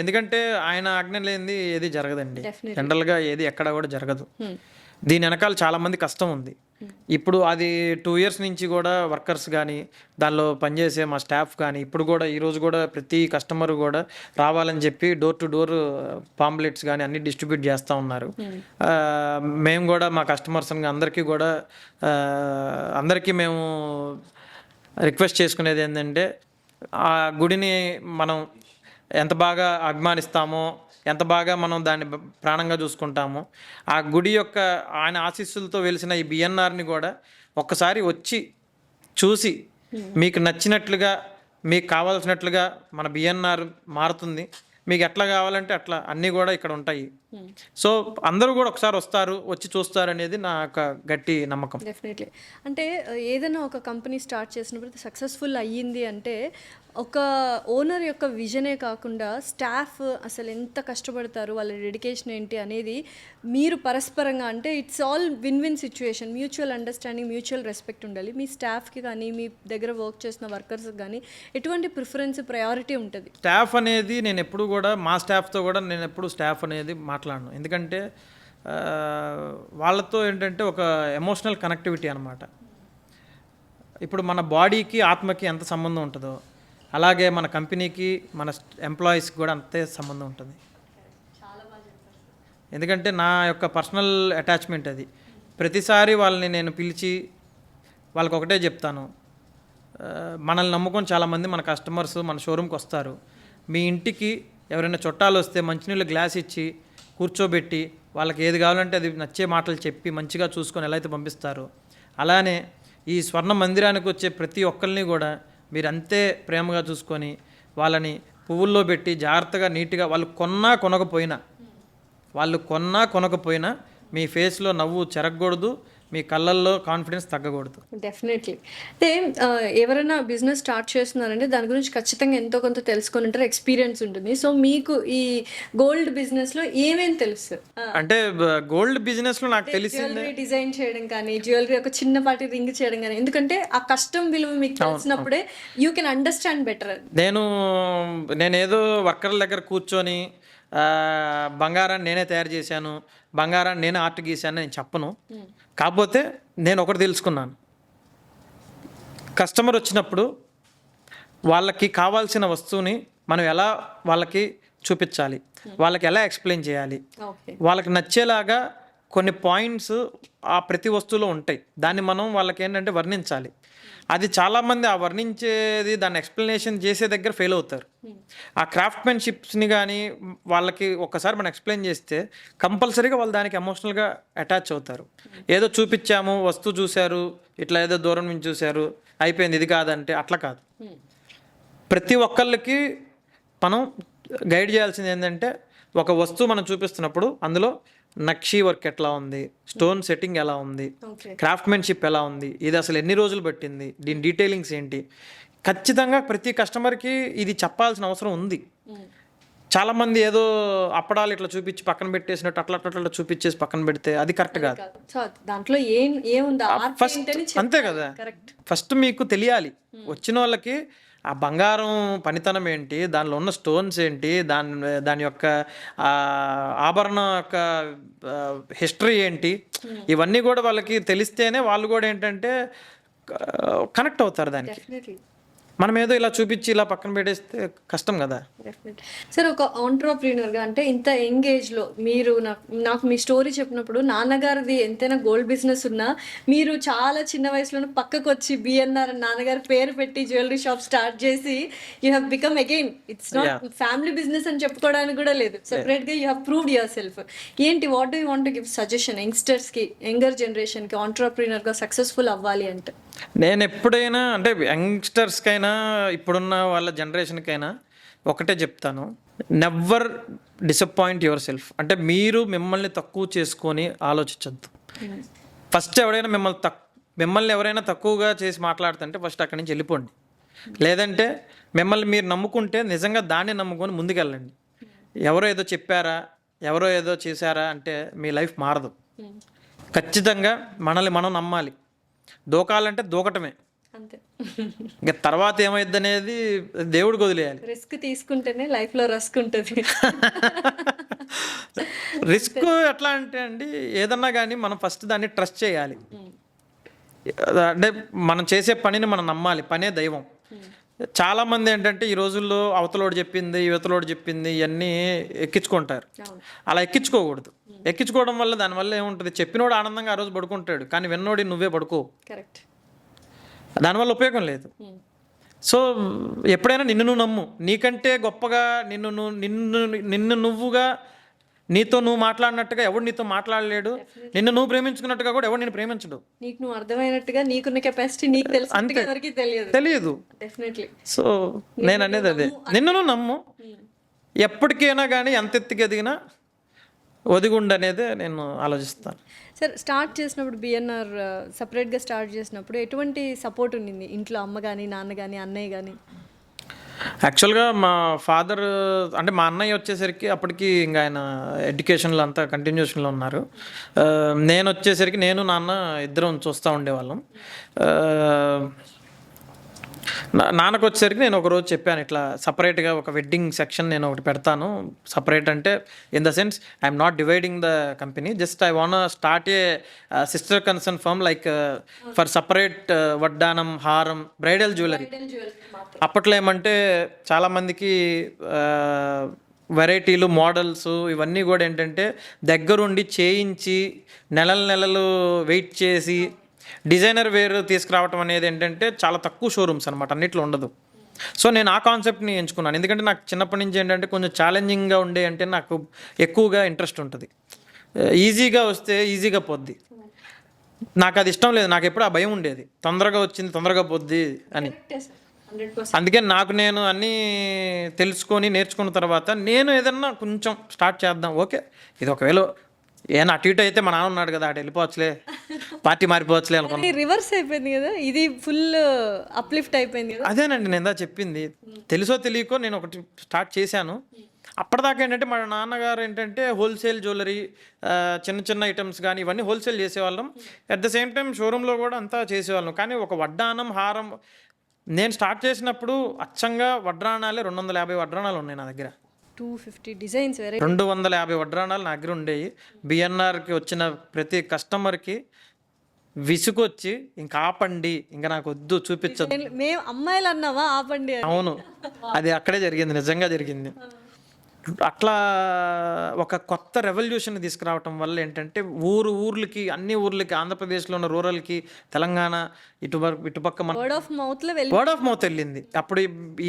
ఎందుకంటే ఆయన ఆజ్ఞ లేనిది ఏది జరగదండి. జనరల్గా ఏది ఎక్కడ కూడా జరగదు. దీని వెనకాల చాలా మంది కష్టం ఉంది. ఇప్పుడు అది 2 years నుంచి కూడా వర్కర్స్ కానీ, దానిలో పనిచేసే మా స్టాఫ్ కానీ, ఇప్పుడు కూడా ఈరోజు కూడా ప్రతి కస్టమర్ కూడా రావాలని చెప్పి డోర్ టు డోర్ పాంప్లెట్స్ కానీ అన్ని డిస్ట్రిబ్యూట్ చేస్తూ ఉన్నారు. మేము కూడా మా కస్టమర్స్ అందరికీ మేము రిక్వెస్ట్ చేసుకునేది ఏంటంటే ఆ గుడిని మనం ఎంత బాగా అభిమానిస్తామో, ఎంత బాగా మనం దాన్ని ప్రాణంగా చూసుకుంటాము, ఆ గుడి యొక్క ఆయన ఆశీస్సులతో వెలిసిన ఈ బిఎన్ఆర్ని కూడా ఒక్కసారి వచ్చి చూసి మీకు నచ్చినట్లుగా, మీకు కావాల్సినట్లుగా మన బిఎన్ఆర్ మారుతుంది. మీకు ఎట్లా కావాలంటే అట్లా అన్నీ కూడా ఇక్కడ ఉంటాయి. సో అందరూ కూడా ఒకసారి వస్తారు, వచ్చి చూస్తారు అనేది నా యొక్క గట్టి నమ్మకం. డెఫినెట్లీ. అంటే ఏదైనా ఒక కంపెనీ స్టార్ట్ చేసినప్పుడు సక్సెస్ఫుల్ అయ్యింది అంటే ఒక ఓనర్ యొక్క విజనే కాకుండా స్టాఫ్ అసలు ఎంత కష్టపడతారు, వాళ్ళ డెడికేషన్ ఏంటి అనేది మీరు పరస్పరంగా, అంటే it's all win win situation, mutual understanding, mutual respect ఉండాలి. మీ స్టాఫ్కి కానీ మీ దగ్గర వర్క్ చేసిన వర్కర్స్కి కానీ ఎటువంటి ప్రిఫరెన్స్, ప్రయారిటీ ఉంటుంది? స్టాఫ్ అనేది నేను ఎప్పుడు కూడా మా స్టాఫ్తో కూడా నేను ఎప్పుడు స్టాఫ్ అనేది మాట్లాడను. ఎందుకంటే వాళ్ళతో ఏంటంటే ఒక ఎమోషనల్ కనెక్టివిటీ అనమాట. ఇప్పుడు మన బాడీకి ఆత్మకి ఎంత సంబంధం ఉంటుందో అలాగే మన కంపెనీకి మన ఎంప్లాయీస్కి కూడా అంతే సంబంధం ఉంటుంది. ఎందుకంటే నా యొక్క పర్సనల్ అటాచ్మెంట్ అది. ప్రతిసారి వాళ్ళని నేను పిలిచి వాళ్ళకి ఒకటే చెప్తాను, మనల్ని నమ్ముకొని చాలామంది మన కస్టమర్స్ మన షోరూమ్కి వస్తారు. మీ ఇంటికి ఎవరైనా చుట్టాలు వస్తే మంచినీళ్ళు గ్లాస్ ఇచ్చి కూర్చోబెట్టి వాళ్ళకి ఏది కావాలంటే అది నచ్చే మాటలు చెప్పి మంచిగా చూసుకొని ఎలా అయితే పంపిస్తారో, అలానే ఈ స్వర్ణ మందిరానికి వచ్చే ప్రతి ఒక్కరిని కూడా మీరు అంతే ప్రేమగా చూసుకొని వాళ్ళని పువ్వుల్లో పెట్టి జాగ్రత్తగా నీట్గా వాళ్ళు కొనకపోయినా మీ ఫేస్లో నవ్వు చెరగకూడదు, మీ కళ్ళల్లో కాన్ఫిడెన్స్ తగ్గకూడదు. డెఫినెట్లీ. అంటే ఎవరైనా బిజినెస్ స్టార్ట్ చేస్తున్నారంటే దాని గురించి ఖచ్చితంగా ఎంతో కొంత తెలుసుకొని ఉంటారు, ఎక్స్పీరియన్స్ ఉంటుంది. సో మీకు ఈ గోల్డ్ బిజినెస్లో ఏమేమి తెలుసు? అంటే గోల్డ్ బిజినెస్లో నాకు తెలిసింది జ్యువెలరీ డిజైన్ చేయడం కానీ, జ్యువెలరీ ఒక చిన్నపాటి రింగ్ చేయడం కానీ, ఎందుకంటే ఆ కష్టం విలువ మీకు తెలిసినప్పుడే యూ కెన్ అండర్స్టాండ్ బెటర్. నేనేదో వర్కర్ల దగ్గర కూర్చొని బంగారాన్ని నేనే తయారు చేశాను, బంగారాన్ని నేనే ఆర్ట్ గీశాను నేను చెప్పను. కాకపోతే నేను ఒకటి తెలుసుకున్నాను, కస్టమర్ వచ్చినప్పుడు వాళ్ళకి కావాల్సిన వస్తువుని మనం ఎలా వాళ్ళకి చూపించాలి, వాళ్ళకి ఎలా ఎక్స్ప్లెయిన్ చేయాలి, వాళ్ళకి నచ్చేలాగా కొన్ని పాయింట్స్ ఆ ప్రతి వస్తువులో ఉంటాయి. దాన్ని మనం వాళ్ళకి ఏంటంటే వర్ణించాలి. అది చాలామంది ఆ వర్ణించేది దాన్ని ఎక్స్ప్లెనేషన్ చేసే దగ్గర ఫెయిల్ అవుతారు. ఆ క్రాఫ్ట్మెన్షిప్స్ని కానీ వాళ్ళకి ఒక్కసారి మనం ఎక్స్ప్లెయిన్ చేస్తే కంపల్సరీగా వాళ్ళు దానికి ఎమోషనల్గా అటాచ్ అవుతారు. ఏదో చూపించాము, వస్తువు చూశారు, ఇట్లా ఏదో దూరం నుంచి చూశారు, అయిపోయింది, ఇది కాదంటే అట్లా కాదు. ప్రతి ఒక్కళ్ళకి మనం గైడ్ చేయాల్సింది ఏంటంటే, ఒక వస్తువు మనం చూపిస్తున్నప్పుడు అందులో నక్షీ వర్క్ ఎట్లా ఉంది, స్టోన్ సెట్టింగ్ ఎలా ఉంది, క్రాఫ్ట్మెన్షిప్ ఎలా ఉంది, ఇది అసలు ఎన్ని రోజులు పట్టింది, దీని డీటెయిలింగ్స్ ఏంటి, ఖచ్చితంగా ప్రతి కస్టమర్కి ఇది చెప్పాల్సిన అవసరం ఉంది. చాలామంది ఏదో అప్పడాలు ఇట్లా చూపించి పక్కన పెట్టేసినట్టు అట్లా చూపించేసి పక్కన పెడితే అది కరెక్ట్ కాదు. దాంట్లో ఫస్ట్ అంతే కదా, ఫస్ట్ మీకు తెలియాలి. వచ్చిన వాళ్ళకి ఆ బంగారం పనితనం ఏంటి, దానిలో ఉన్న స్టోన్స్ ఏంటి, దాని యొక్క ఆభరణం యొక్క హిస్టరీ ఏంటి, ఇవన్నీ కూడా వాళ్ళకి తెలిస్తేనే వాళ్ళు కూడా ఏంటంటే కనెక్ట్ అవుతారు దానికి. మనం ఏదో ఇలా చూపించి ఇలా పక్కన పెట్టేస్తే కష్టం కదా. సార్, ఒక ఆంట్రప్రీనర్గా అంటే ఇంత యంగ్ ఏజ్లో మీరు నాకు మీ స్టోరీ చెప్పినప్పుడు నాన్నగారిది ఎంతైనా గోల్డ్ బిజినెస్ ఉన్నా మీరు చాలా చిన్న వయసులోనే పక్కకు వచ్చి బిఎన్ఆర్ నాన్నగారి పేరు పెట్టి జ్యువెలరీ షాప్ స్టార్ట్ చేసి you have become again, it's not family business అని చెప్పుకోవడానికి కూడా లేదు, సెపరేట్గా you have proved yourself. ఏంటి, what do you want to give suggestion యంగ్స్టర్స్కి, యంగర్ జనరేషన్కి ఆంట్రప్రీనర్గా సక్సెస్ఫుల్ అవ్వాలి అంటే? నేను ఎప్పుడైనా అంటే యంగ్స్టర్స్కైనా ఇప్పుడున్న వాళ్ళ జనరేషన్కైనా ఒకటే చెప్తాను, నెవర్ డిసప్పాయింట్ యువర్ సెల్ఫ్. అంటే మీరు మిమ్మల్ని తక్కువ చేసుకొని ఆలోచించద్దు. ఫస్ట్ ఎవరైనా మిమ్మల్ని ఎవరైనా తక్కువగా చేసి మాట్లాడుతుంటే ఫస్ట్ అక్కడి నుంచి వెళ్ళిపోండి. లేదంటే మిమ్మల్ని మీరు నమ్ముకుంటే నిజంగా దాన్ని నమ్ముకొని ముందుకెళ్ళండి. ఎవరో ఏదో చెప్పారా, ఎవరో ఏదో చేశారా అంటే మీ లైఫ్ మారదు. ఖచ్చితంగా మనల్ని మనం నమ్మాలి. దూకాలంటే దూకటమే అంతే. ఇంకా తర్వాత ఏమైద్ది అనేది దేవుడికి వదిలేయాలి. రిస్క్ తీసుకుంటేనే లైఫ్లో రస్క్ ఉంటుంది. రిస్క్ ఎట్లా అంటే అండి, ఏదన్నా కానీ మనం ఫస్ట్ దాన్ని ట్రస్ట్ చేయాలి. అంటే మనం చేసే పనిని మనం నమ్మాలి. పనే దైవం. చాలామంది ఏంటంటే ఈ రోజుల్లో అవతలోడు చెప్పింది యువతలోడు చెప్పింది ఇవన్నీ ఎక్కించుకుంటారు. అలా ఎక్కించుకోకూడదు. ఎక్కించుకోవడం వల్ల దానివల్ల ఏముంటుంది, చెప్పినోడు ఆనందంగా ఆ రోజు పడుకుంటాడు, కానీ విన్నోడి నువ్వే పడుకో, దానివల్ల ఉపయోగం లేదు. సో ఎప్పుడైనా నిన్ను నువ్వు నమ్ము. నీకంటే గొప్పగా నిన్ను నువ్వుగా నీతో నువ్వు మాట్లాడినట్టుగా ఎవడు నీతో మాట్లాడలేడు. నిన్ను నువ్వు ప్రేమించుకున్నట్టుగా కూడా ఎవడు నిన్ను ప్రేమించడు. నీకు నువ్వు అర్థమైనట్టుగా నీకున్న కెపాసిటీ నీకు తెలుసు, అంతే, తెలియదు. డెఫినెట్లీ. సో నేను అనేది అదే, నిన్ను నువ్వు నమ్ము. ఎప్పటికైనా కానీ ఎంత ఎత్తుకి ఎదిగినా ఒదిగుండు అనేదే నేను ఆలోచిస్తాను. సార్ స్టార్ట్ చేసినప్పుడు బిఎన్ఆర్ సపరేట్గా స్టార్ట్ చేసినప్పుడు ఎటువంటి సపోర్ట్ ఉండింది ఇంట్లో? అమ్మ కానీ, నాన్న కానీ, అన్నయ్య కానీ? యాక్చువల్గా మా ఫాదర్ అంటే మా అన్నయ్య వచ్చేసరికి అప్పటికి ఇంకా ఆయన ఎడ్యుకేషన్లో అంతా కంటిన్యూషన్లో ఉన్నారు. నేను వచ్చేసరికి నేను నాన్న ఇద్దరం చూస్తూ ఉండేవాళ్ళం. నాన్నకు వచ్చేసరికి నేను ఒకరోజు చెప్పాను, ఇట్లా సపరేట్గా ఒక వెడ్డింగ్ సెక్షన్ నేను ఒకటి పెడతాను. సపరేట్ అంటే in the sense I'm not dividing the company, just I want start a sister concern firm like for separate వడ్డానం, హారం, బ్రైడల్ జ్యువెలరీ. అప్పట్లో ఏమంటే చాలామందికి వెరైటీలు, మోడల్స్ ఇవన్నీ కూడా ఏంటంటే దగ్గరుండి చేయించి నెలలు వెయిట్ చేసి డిజైనర్ వేర్ తీసుకురావటం అనేది ఏంటంటే చాలా తక్కువ షోరూమ్స్ అనమాట, అన్నిట్లో ఉండదు. సో నేను ఆ కాన్సెప్ట్ని ఎంచుకున్నాను. ఎందుకంటే నాకు చిన్నప్పటి నుంచి ఏంటంటే కొంచెం ఛాలెంజింగ్గా ఉండే అంటే నాకు ఎక్కువగా ఇంట్రెస్ట్ ఉంటుంది. ఈజీగా వస్తే ఈజీగా పోద్ది, నాకు అది ఇష్టం లేదు. నాకు ఎప్పుడు ఆ భయం ఉండేది, తొందరగా వచ్చింది తొందరగా పోద్ది అని. అందుకే నాకు నేను అన్నీ తెలుసుకొని నేర్చుకున్న తర్వాత నేను ఏదన్నా కొంచెం స్టార్ట్ చేద్దాం, ఓకే ఇది ఒకవేళ ఏమన్నా అటు ఇటు అయితే మా నాన్న ఉన్నాడు కదా, అటు వెళ్ళిపోవచ్చులే, పార్టీ మారిపోవచ్చులే అనుకున్నాను. రివర్స్ అయిపోయింది కదా, ఇది ఫుల్ అప్లిఫ్ట్ అయిపోయింది కదా. అదేనండి నేను ఇందా చెప్పింది, తెలుసో తెలియకో నేను ఒకటి స్టార్ట్ చేశాను. అప్పటిదాకా ఏంటంటే మా నాన్నగారు ఏంటంటే హోల్సేల్ జ్యువెలరీ, చిన్న చిన్న ఐటమ్స్ కానీ ఇవన్నీ హోల్సేల్ చేసేవాళ్ళం. అట్ ద సేమ్ టైం షోరూంలో కూడా అంతా చేసేవాళ్ళం. కానీ ఒక వడ్డానం, హారం నేను స్టార్ట్ చేసినప్పుడు అచ్చంగా వడ్రాణాలే 250 వడ్రాణాలు ఉన్నాయి నా దగ్గర. 250 డిజైన్స్, 250 వడ్రాణాలు నా దగ్గర ఉండేవి. బిఎన్ఆర్కి వచ్చిన ప్రతి కస్టమర్కి విసుకొచ్చి ఇంకా ఆపండి, ఇంకా నాకు వద్దు, చూపించదు. మేము అమ్మాయిలు అన్నావా ఆపండి. అవును, అది అక్కడే జరిగింది, నిజంగా జరిగింది. అట్లా ఒక కొత్త రెవల్యూషన్ తీసుకురావటం వల్ల ఏంటంటే ఊర్లకి, అన్ని ఊర్లకి, ఆంధ్రప్రదేశ్లో ఉన్న రూరల్కి, తెలంగాణ ఇటుపక్క మన వర్డ్ ఆఫ్ మౌత్ వెళ్ళింది. అప్పుడు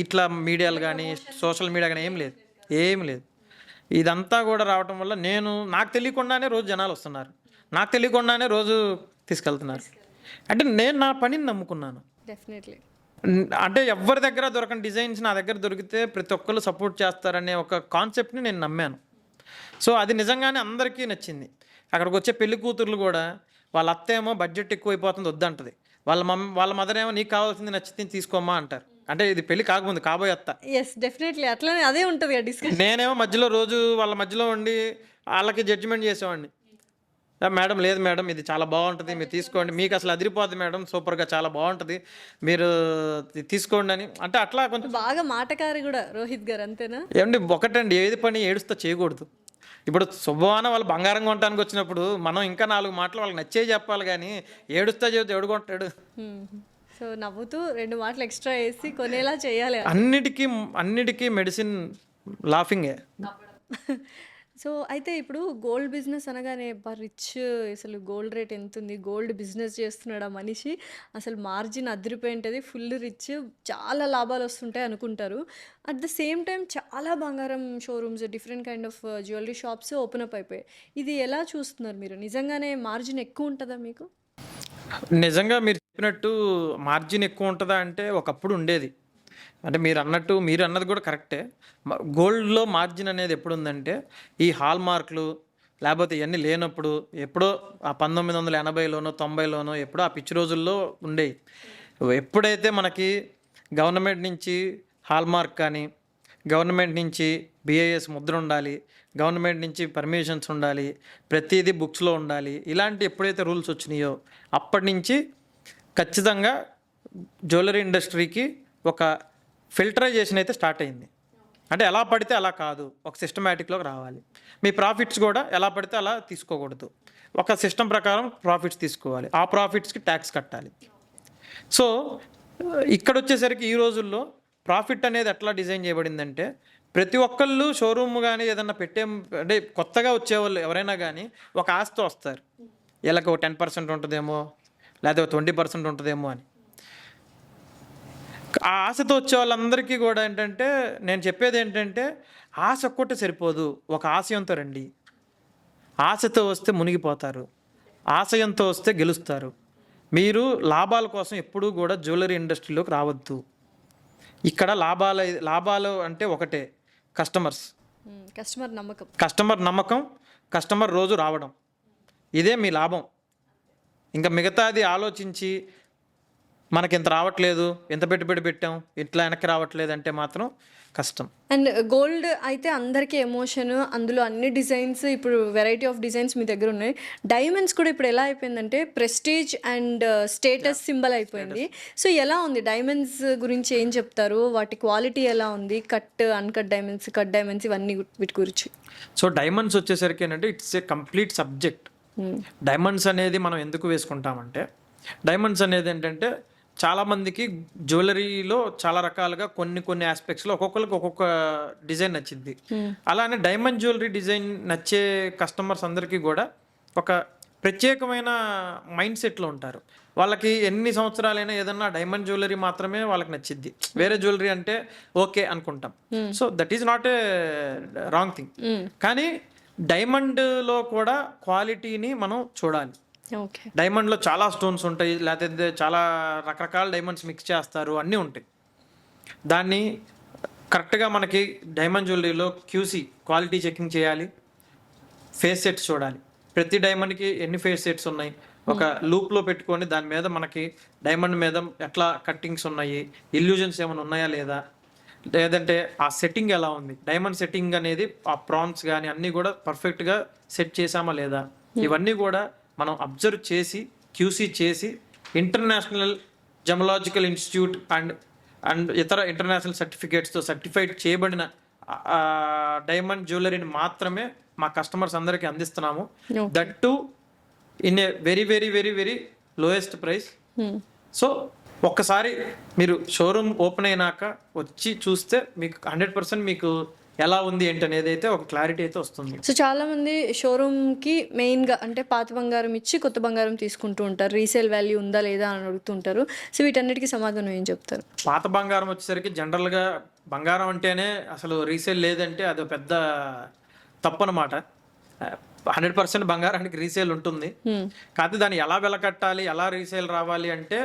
ఇట్లా మీడియాలు కానీ సోషల్ మీడియా కానీ ఏం లేదు. ఇదంతా కూడా రావటం వల్ల నాకు తెలియకుండానే రోజు జనాలు వస్తున్నారు, నాకు తెలియకుండానే రోజు తీసుకెళ్తున్నారు. అంటే నేను నా పనిని నమ్ముకున్నాను. డెఫినెట్లీ. అంటే ఎవరి దగ్గర దొరకని డిజైన్స్ నా దగ్గర దొరికితే ప్రతి ఒక్కరు సపోర్ట్ చేస్తారనే ఒక కాన్సెప్ట్ని నేను నమ్మాను. సో అది నిజంగానే అందరికీ నచ్చింది. అక్కడికి వచ్చే పెళ్లి కూతుర్లు కూడా వాళ్ళ అత్త ఏమో బడ్జెట్ ఎక్కువైపోతుంది వద్దంటది, వాళ్ళ మదర్ ఏమో నీకు కావాల్సింది నచ్చితే తీసుకోమ్మా అంటారు. అంటే ఇది పెళ్లి కాకముందు కాబోయే అత్త. ఎస్ డెఫినెట్లీ అట్లానే అదే ఉంటుంది డిస్కషన్. నేనేమో మధ్యలో రోజు వాళ్ళ మధ్యలో ఉండి వాళ్ళకి జడ్జిమెంట్ చేసేవాడిని. మేడం లేదు మేడం ఇది చాలా బాగుంటుంది, మీరు తీసుకోండి, మీకు అసలు అదిరిపోద్ది మేడం, సూపర్గా చాలా బాగుంటుంది, మీరు తీసుకోండి అని. అంటే అట్లా కొంచెం బాగా మాటకారి కూడా రోహిత్ గారు, అంతేనా? ఏమండి ఒకటండి, ఏది పని ఏడుస్తా చేయకూడదు. ఇప్పుడు శుభవాన వాళ్ళు బంగారం కొనడానికి వచ్చినప్పుడు మనం ఇంకా 4 మాటలు వాళ్ళకి నచ్చే చెప్పాలి, కానీ ఏడుస్తా చెబితే ఎవడుకుంటాడు. సో నవ్వుతూ 2 మాటలు ఎక్స్ట్రా వేసి కొనేలా చేయాలి. అన్నిటికీ మెడిసిన్ లాఫింగే. సో అయితే ఇప్పుడు గోల్డ్ బిజినెస్ అనగానే రిచ్, అసలు గోల్డ్ రేట్ ఎంత ఉంది, గోల్డ్ బిజినెస్ చేస్తున్నాడు ఆ మనిషి, అసలు మార్జిన్ అదిరిపోయింటుంది, ఫుల్ రిచ్, చాలా లాభాలు వస్తుంటాయి అనుకుంటారు. అట్ ద సేమ్ టైం చాలా బంగారం showrooms, different kind of jewellery shops open up అయిపోయాయి. ఇది ఎలా చూస్తున్నారు మీరు? నిజంగానే మార్జిన్ ఎక్కువ ఉంటుందా మీకు? నిజంగా మీరు చెప్పినట్టు మార్జిన్ ఎక్కువ ఉంటుందా అంటే ఒకప్పుడు ఉండేది. అంటే మీరు అన్నది కూడా కరెక్టే. గోల్డ్లో మార్జిన్ అనేది ఎప్పుడు ఉందంటే ఈ హాల్ మార్కులు లేకపోతే ఇవన్నీ లేనప్పుడు, ఎప్పుడో ఆ 1980లోనో 90లోనో ఎప్పుడో ఆ పిచ్చి రోజుల్లో ఉండేవి. ఎప్పుడైతే మనకి గవర్నమెంట్ నుంచి హాల్ మార్క్ కానీ, గవర్నమెంట్ నుంచి BIS ముద్ర ఉండాలి, గవర్నమెంట్ నుంచి పర్మిషన్స్ ఉండాలి, ప్రతిదీ బుక్స్లో ఉండాలి, ఇలాంటి ఎప్పుడైతే రూల్స్ వచ్చినాయో అప్పటి నుంచి ఖచ్చితంగా జ్యువెలరీ ఇండస్ట్రీకి ఒక ఫిల్టరైజేషన్ అయితే స్టార్ట్ అయింది. అంటే ఎలా పడితే అలా కాదు, ఒక సిస్టమేటిక్లోకి రావాలి. మీ ప్రాఫిట్స్ కూడా ఎలా పడితే అలా తీసుకోకూడదు, ఒక సిస్టమ్ ప్రకారం ప్రాఫిట్స్ తీసుకోవాలి, ఆ ప్రాఫిట్స్కి ట్యాక్స్ కట్టాలి. సో ఇక్కడ వచ్చేసరికి ఈ రోజుల్లో ప్రాఫిట్ అనేది ఎట్లా డిజైన్ చేయబడిందంటే ప్రతి ఒక్కళ్ళు షోరూమ్ కానీ ఏదన్నా అంటే కొత్తగా వచ్చేవాళ్ళు ఎవరైనా కానీ ఒక ఆశతో వస్తారు, వీళ్ళకి ఒక 10% ఉంటుందేమో లేదా 20% ఉంటుందేమో అని. ఆ ఆశతో వచ్చే వాళ్ళందరికీ కూడా ఏంటంటే నేను చెప్పేది ఏంటంటే ఆశ ఒక్కటే సరిపోదు, ఒక ఆశయంతో రండి. ఆశతో వస్తే మునిగిపోతారు, ఆశయంతో వస్తే గెలుస్తారు. మీరు లాభాల కోసం ఎప్పుడూ కూడా జ్యువెలరీ ఇండస్ట్రీలోకి రావద్దు. ఇక్కడ లాభాలు అంటే ఒకటే, కస్టమర్స్. కస్టమర్ నమ్మకం. కస్టమర్ నమ్మకం, కస్టమర్ రోజు రావడం, ఇదే మీ లాభం. ఇంకా మిగతాది ఆలోచించి మనకి ఇంత రావట్లేదు, ఎంత పెట్టుబడి పెట్టాం, ఇట్లా వెనక్కి రావట్లేదు అంటే మాత్రం కష్టం. అండ్ గోల్డ్ అయితే అందరికీ ఎమోషన్, అందులో అన్ని డిజైన్స్, ఇప్పుడు వెరైటీ ఆఫ్ డిజైన్స్ మీ దగ్గర ఉన్నాయి. డైమండ్స్ కూడా ఇప్పుడు ఎలా అయిపోయిందంటే ప్రెస్టీజ్ అండ్ స్టేటస్ సింబల్ అయిపోయింది. సో ఎలా ఉంది డైమండ్స్ గురించి ఏం చెప్తారు? వాటి క్వాలిటీ ఎలా ఉంది? Cut, uncut diamonds, cut diamonds, ఇవన్నీ వీటి గురించి. సో డైమండ్స్ వచ్చేసరికి ఏంటంటే it's a complete subject. Diamonds అనేది మనం ఎందుకు వేసుకుంటామంటే, డైమండ్స్ అనేది ఏంటంటే చాలామందికి జ్యువెలరీలో చాలా రకాలుగా కొన్ని ఆస్పెక్ట్స్లో ఒక్కొక్కరికి ఒక్కొక్క డిజైన్ నచ్చింది. అలానే డైమండ్ జ్యువెలరీ డిజైన్ నచ్చే కస్టమర్స్ అందరికీ కూడా ఒక ప్రత్యేకమైన మైండ్ సెట్లో ఉంటారు. వాళ్ళకి ఎన్ని సంవత్సరాలైనా ఏదన్నా డైమండ్ జ్యువెలరీ మాత్రమే వాళ్ళకి నచ్చిద్ది, వేరే జ్యువెలరీ అంటే ఓకే అనుకుంటాం. So that is not a wrong thing. కానీ డైమండ్లో కూడా క్వాలిటీని మనం చూడాలి. ఓకే. డైమండ్లో చాలా స్టోన్స్ ఉంటాయి, లేకపోతే చాలా రకరకాల డైమండ్స్ మిక్స్ చేస్తారు, అన్నీ ఉంటాయి. దాన్ని కరెక్ట్గా మనకి డైమండ్ జ్యువెలరీలో క్యూసీ క్వాలిటీ చెకింగ్ చేయాలి, ఫేస్ సెట్స్ చూడాలి. ప్రతి డైమండ్కి ఎన్ని ఫేస్ సెట్స్ ఉన్నాయి, ఒక లూప్లో పెట్టుకొని దాని మీద మనకి డైమండ్ మీద ఎట్లా కట్టింగ్స్ ఉన్నాయి, ఇల్యూజన్స్ ఏమైనా ఉన్నాయా లేదా, లేదంటే ఆ సెట్టింగ్ ఎలా ఉంది, డైమండ్ సెట్టింగ్ అనేది ఆ ప్రాన్స్ కానీ అన్నీ కూడా పర్ఫెక్ట్గా సెట్ చేసామా లేదా, ఇవన్నీ కూడా మనం అబ్జర్వ్ చేసి క్యూసీ చేసి ఇంటర్నేషనల్ జెమలాజికల్ ఇన్స్టిట్యూట్ అండ్ ఇతర ఇంటర్నేషనల్ సర్టిఫికేట్స్తో సర్టిఫైడ్ చేయబడిన డైమండ్ జ్యువెలరీని మాత్రమే మా కస్టమర్స్ అందరికీ అందిస్తున్నాము. That to in a very very very very lowest price. So ఒక్కసారి మీరు షోరూమ్ ఓపెన్ అయినాక వచ్చి చూస్తే మీకు 100% మీకు ఎలా ఉంది ఏంటి అనేది అయితే ఒక క్లారిటీ అయితే వస్తుంది. సో చాలామంది షోరూమ్కి మెయిన్గా అంటే పాత బంగారం ఇచ్చి కొత్త బంగారం తీసుకుంటూ ఉంటారు, రీసేల్ వాల్యూ ఉందా లేదా అని అడుగుతుంటారు. సో వీటన్నిటికీ సమాధానం ఏం చెప్తారు? పాత బంగారం వచ్చేసరికి జనరల్గా బంగారం అంటేనే అసలు రీసేల్ లేదంటే అది పెద్ద తప్పు అనమాట. 100% బంగారానికి రీసేల్ ఉంటుంది. కాకపోతే దాన్ని ఎలా వెలకట్టాలి, ఎలా రీసేల్ రావాలి అంటే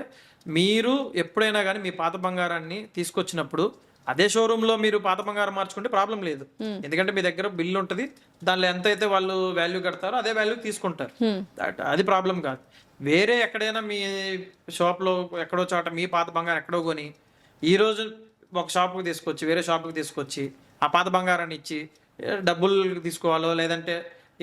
మీరు ఎప్పుడైనా కానీ మీ పాత బంగారాన్ని తీసుకొచ్చినప్పుడు అదే షోరూంలో మీరు పాత బంగారం మార్చుకుంటే ప్రాబ్లం లేదు. ఎందుకంటే మీ దగ్గర బిల్లు ఉంటుంది, దానిలో ఎంత అయితే వాళ్ళు వాల్యూ కడతారో అదే వాల్యూ తీసుకుంటారు, అది ప్రాబ్లం కాదు. వేరే ఎక్కడైనా మీ షాప్లో ఎక్కడో చోట మీ పాత బంగారం ఎక్కడో కొని ఈరోజు ఒక షాప్కి తీసుకొచ్చి వేరే షాప్కి తీసుకొచ్చి ఆ పాత బంగారాన్ని ఇచ్చి డబ్బులు తీసుకోవాలో లేదంటే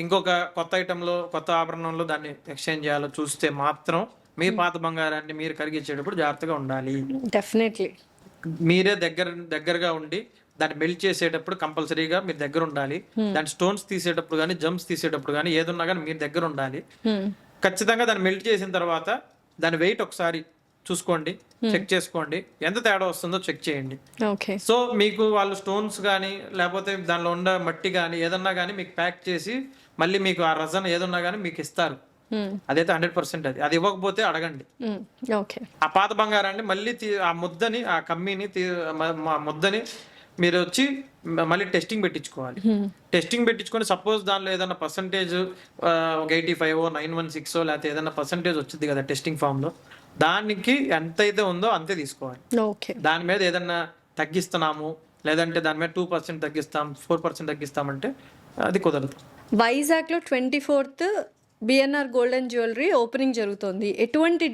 ఇంకొక కొత్త ఐటెంలో కొత్త ఆభరణంలో దాన్ని ఎక్స్చేంజ్ చేయాలో చూస్తే మాత్రం మీ పాత బంగారాన్ని మీరు కరిగించేటప్పుడు జాగ్రత్తగా ఉండాలి. డెఫినెట్లీ మీరే దగ్గరగా ఉండి దాన్ని మెల్ట్ చేసేటప్పుడు కంపల్సరీగా మీరు దగ్గర ఉండాలి. దాని స్టోన్స్ తీసేటప్పుడు కానీ జంప్స్ తీసేటప్పుడు కానీ ఏదున్నా కానీ మీరు దగ్గర ఉండాలి. ఖచ్చితంగా దాన్ని మెల్ట్ చేసిన తర్వాత దాని వెయిట్ ఒకసారి చూసుకోండి, చెక్ చేసుకోండి, ఎంత తేడా వస్తుందో చెక్ చేయండి. ఓకే. సో మీకు వాళ్ళు స్టోన్స్ కానీ లేకపోతే దానిలో ఉన్న మట్టి కానీ ఏదన్నా కానీ మీకు ప్యాక్ చేసి మళ్ళీ మీకు ఆ రజన్ ఏదన్నా కానీ మీకు ఇస్తారు. అదైతే 100% అది ఇవ్వకపోతే అడగండి. ఓకే. ఆ పాత బంగారాన్ని మళ్ళీ ఆ ముద్దని ఆ కమ్మిని ముద్దని మీరు వచ్చి మళ్ళీ టెస్టింగ్ పెట్టించుకోవాలి. టెస్టింగ్ పెట్టించుకొని సపోజ్ దానిలో ఏదైనా పర్సంటేజ్ ఒక 85 916 లేకపోతే ఏదైనా పర్సంటేజ్ వచ్చింది కదా టెస్టింగ్ ఫామ్లో, దానికి ఎంత అయితే ఉందో అంతే తీసుకోవాలి. ఓకే. దాని మీద ఏదన్నా తగ్గిస్తున్నాము లేదంటే దాని మీద 2% తగ్గిస్తాం 4% తగ్గిస్తామంటే అది కుదరదు. వైజాగ్లో 24th BNR golden jewellery opening జరుగుతుంది. ఎటువంటి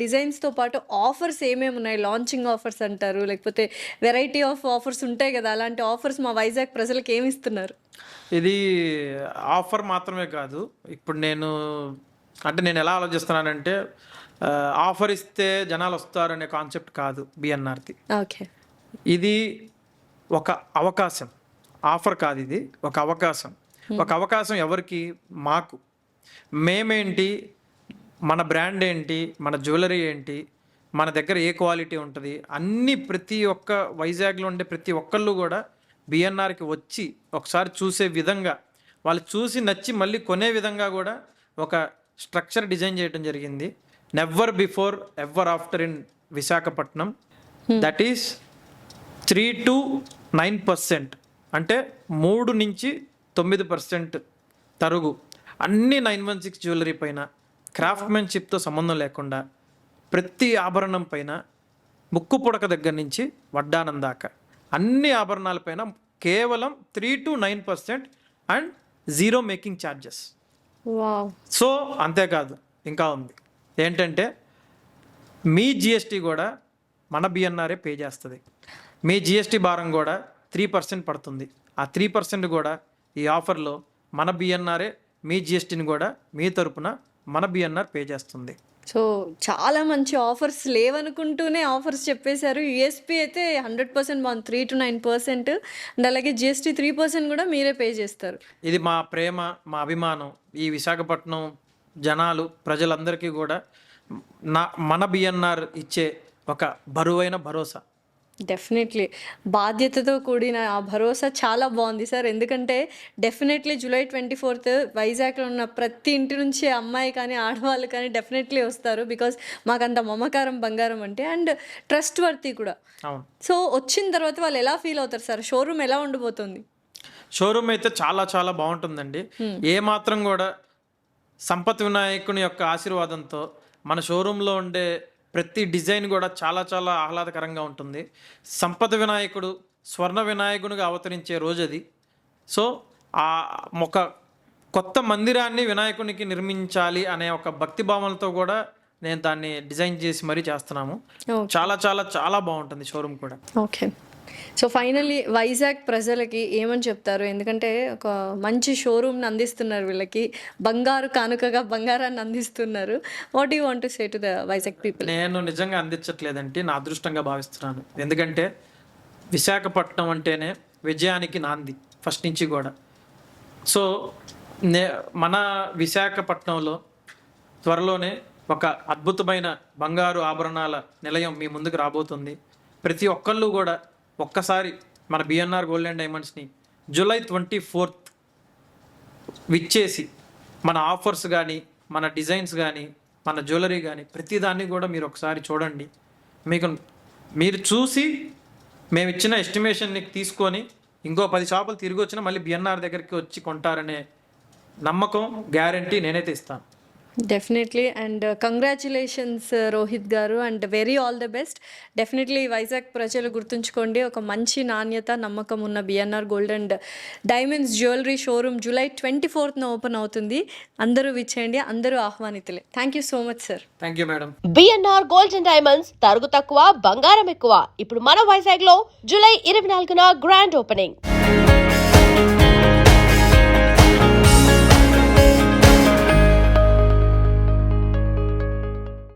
డిజైన్స్తో పాటు ఆఫర్స్ ఏమేమి ఉన్నాయి? లాంచింగ్ ఆఫర్స్ అంటారు, లేకపోతే వెరైటీ ఆఫ్ ఆఫర్స్ ఉంటాయి కదా, అలాంటి ఆఫర్స్ మా వైజాగ్ ప్రజలకు ఏమి ఇస్తున్నారు? ఇది ఆఫర్ మాత్రమే కాదు. ఇప్పుడు నేను ఎలా ఆలోచిస్తున్నానంటే ఆఫర్ ఇస్తే జనాలు వస్తారు అనే కాన్సెప్ట్ కాదు బిఎన్ఆర్ది. ఓకే. ఇది ఒక అవకాశం, ఆఫర్ కాదు, ఇది ఒక అవకాశం. ఒక అవకాశం ఎవరికి? మాకు. మేమేంటి, మన బ్రాండ్ ఏంటి, మన జ్యువెలరీ ఏంటి, మన దగ్గర ఏ క్వాలిటీ ఉంటుంది అన్నీ ప్రతి ఒక్క వైజాగ్లో ఉండే ప్రతి ఒక్కళ్ళు కూడా బిఎన్ఆర్కి వచ్చి ఒకసారి చూసే విధంగా, వాళ్ళు చూసి నచ్చి మళ్ళీ కొనే విధంగా కూడా ఒక స్ట్రక్చర్ డిజైన్ చేయడం జరిగింది. Never before ever after in Visakhapatnam. That is 3 to 9%, అంటే 3 నుంచి 9% తరుగు. అన్ని 916 జ్యువెలరీ పైన క్రాఫ్ట్మెన్షిప్తో సంబంధం లేకుండా ప్రతి ఆభరణం పైన ముక్కు పుడక దగ్గర నుంచి వడ్డానం దాకా అన్ని ఆభరణాలపైన కేవలం 3 to 9% and 0 making charges. Wow. So అంతేకాదు ఇంకా ఉంది ఏంటంటే మీ జిఎస్టీ కూడా మన బిఎన్ఆర్ఏ పే చేస్తుంది. మీ జిఎస్టీ భారం కూడా 3% పడుతుంది. ఆ 3% కూడా ఈ ఆఫర్లో మన బిఎన్ఆర్ఏ మీ జిఎస్టీని కూడా మీ తరపున మన బిఎన్ఆర్ పే చేస్తుంది. సో చాలా మంచి ఆఫర్స్ లేవనుకుంటూనే ఆఫర్స్ చెప్పేశారు. యూఎస్పీ అయితే 100% బాగుంది, 3 to 9%. అండ్ అలాగే జిఎస్టీ 3% కూడా మీరే పే చేస్తారు. ఇది మా ప్రేమ, మా అభిమానం. ఈ విశాఖపట్నం జనాలు ప్రజలందరికీ కూడా మన బిఎన్ఆర్ ఇచ్చే ఒక బరువైన భరోసా. డెఫినెట్లీ బాధ్యతతో కూడిన ఆ భరోసా చాలా బాగుంది సార్. ఎందుకంటే డెఫినెట్లీ జూలై 24th వైజాగ్లో ఉన్న ప్రతి ఇంటి నుంచి అమ్మాయి కానీ ఆడవాళ్ళు కానీ డెఫినెట్లీ వస్తారు. బికాజ్ మాకంత మమకారం బంగారం అంటే, అండ్ ట్రస్ట్ వర్తీ కూడా. అవును. సో వచ్చిన తర్వాత వాళ్ళు ఎలా ఫీల్ అవుతారు సార్? షోరూమ్ ఎలా ఉండబోతుంది? షోరూమ్ అయితే చాలా చాలా బాగుంటుందండి. ఏ మాత్రం కూడా సంపత్ వినాయకుని యొక్క ఆశీర్వాదంతో మన షోరూంలో ఉండే ప్రతి డిజైన్ కూడా చాలా చాలా ఆహ్లాదకరంగా ఉంటుంది. సంపద వినాయకుడు స్వర్ణ వినాయకునిగా అవతరించే రోజు అది. సో ఆ ఒక కొత్త మందిరాన్ని వినాయకునికి నిర్మించాలి అనే ఒక భక్తి భావనలతో కూడా నేను దాన్ని డిజైన్ చేసి మరీ చేస్తున్నాము. చాలా చాలా చాలా బాగుంటుంది షోరూమ్ కూడా. ఓకే. సో ఫైనల్లీ వైజాగ్ ప్రజలకి ఏమని చెప్తారు? ఎందుకంటే ఒక మంచి షోరూమ్ని అందిస్తున్నారు, వీళ్ళకి బంగారు కానుకగా బంగారాన్ని అందిస్తున్నారు. What you want to say to the Vizag people? నేను నిజంగా అందించట్లేదంటే నా అదృష్టంగా భావిస్తున్నాను. ఎందుకంటే విశాఖపట్నం అంటేనే విజయానికి నాంది ఫస్ట్ నుంచి కూడా. సో మన విశాఖపట్నంలో త్వరలోనే ఒక అద్భుతమైన బంగారు ఆభరణాల నిలయం మీ ముందుకు రాబోతుంది. ప్రతి ఒక్కళ్ళు కూడా ఒక్కసారి మన బిఎన్ఆర్ గోల్డ్ అండ్ డైమండ్స్ని జూలై 24th విచ్చేసి మన ఆఫర్స్ కానీ, మన డిజైన్స్ కానీ, మన జ్యువెలరీ కానీ ప్రతిదాన్ని కూడా మీరు ఒకసారి చూడండి. మీరు చూసి మేము ఇచ్చిన ఎస్టిమేషన్ని తీసుకొని ఇంకో 10 షాపులు తిరిగి వచ్చినా మళ్ళీ బిఎన్ఆర్ దగ్గరికి వచ్చి కొంటారనే నమ్మకం, గ్యారంటీ నేనైతే ఇస్తాను. Definitely. And congratulations Rohit garu, and very all the best. Definitely Vizag ప్రజలు గుర్తుంచుకోండి, ఒక మంచి నాణ్యత, నమ్మకం ఉన్న BNR gold and diamonds jewellery showroom July 24th open అవుతుంది. అందరూ విచ్చేయండి, అందరూ ఆహ్వానితులే. Thank you so much sir. Thank you madam. BNR gold and diamonds తరుగు తక్కువ బంగారం ఎక్కువ. ఇప్పుడు మన వైజాగ్ లో జూలై 24న గ్రాండ్ ఓపెనింగ్.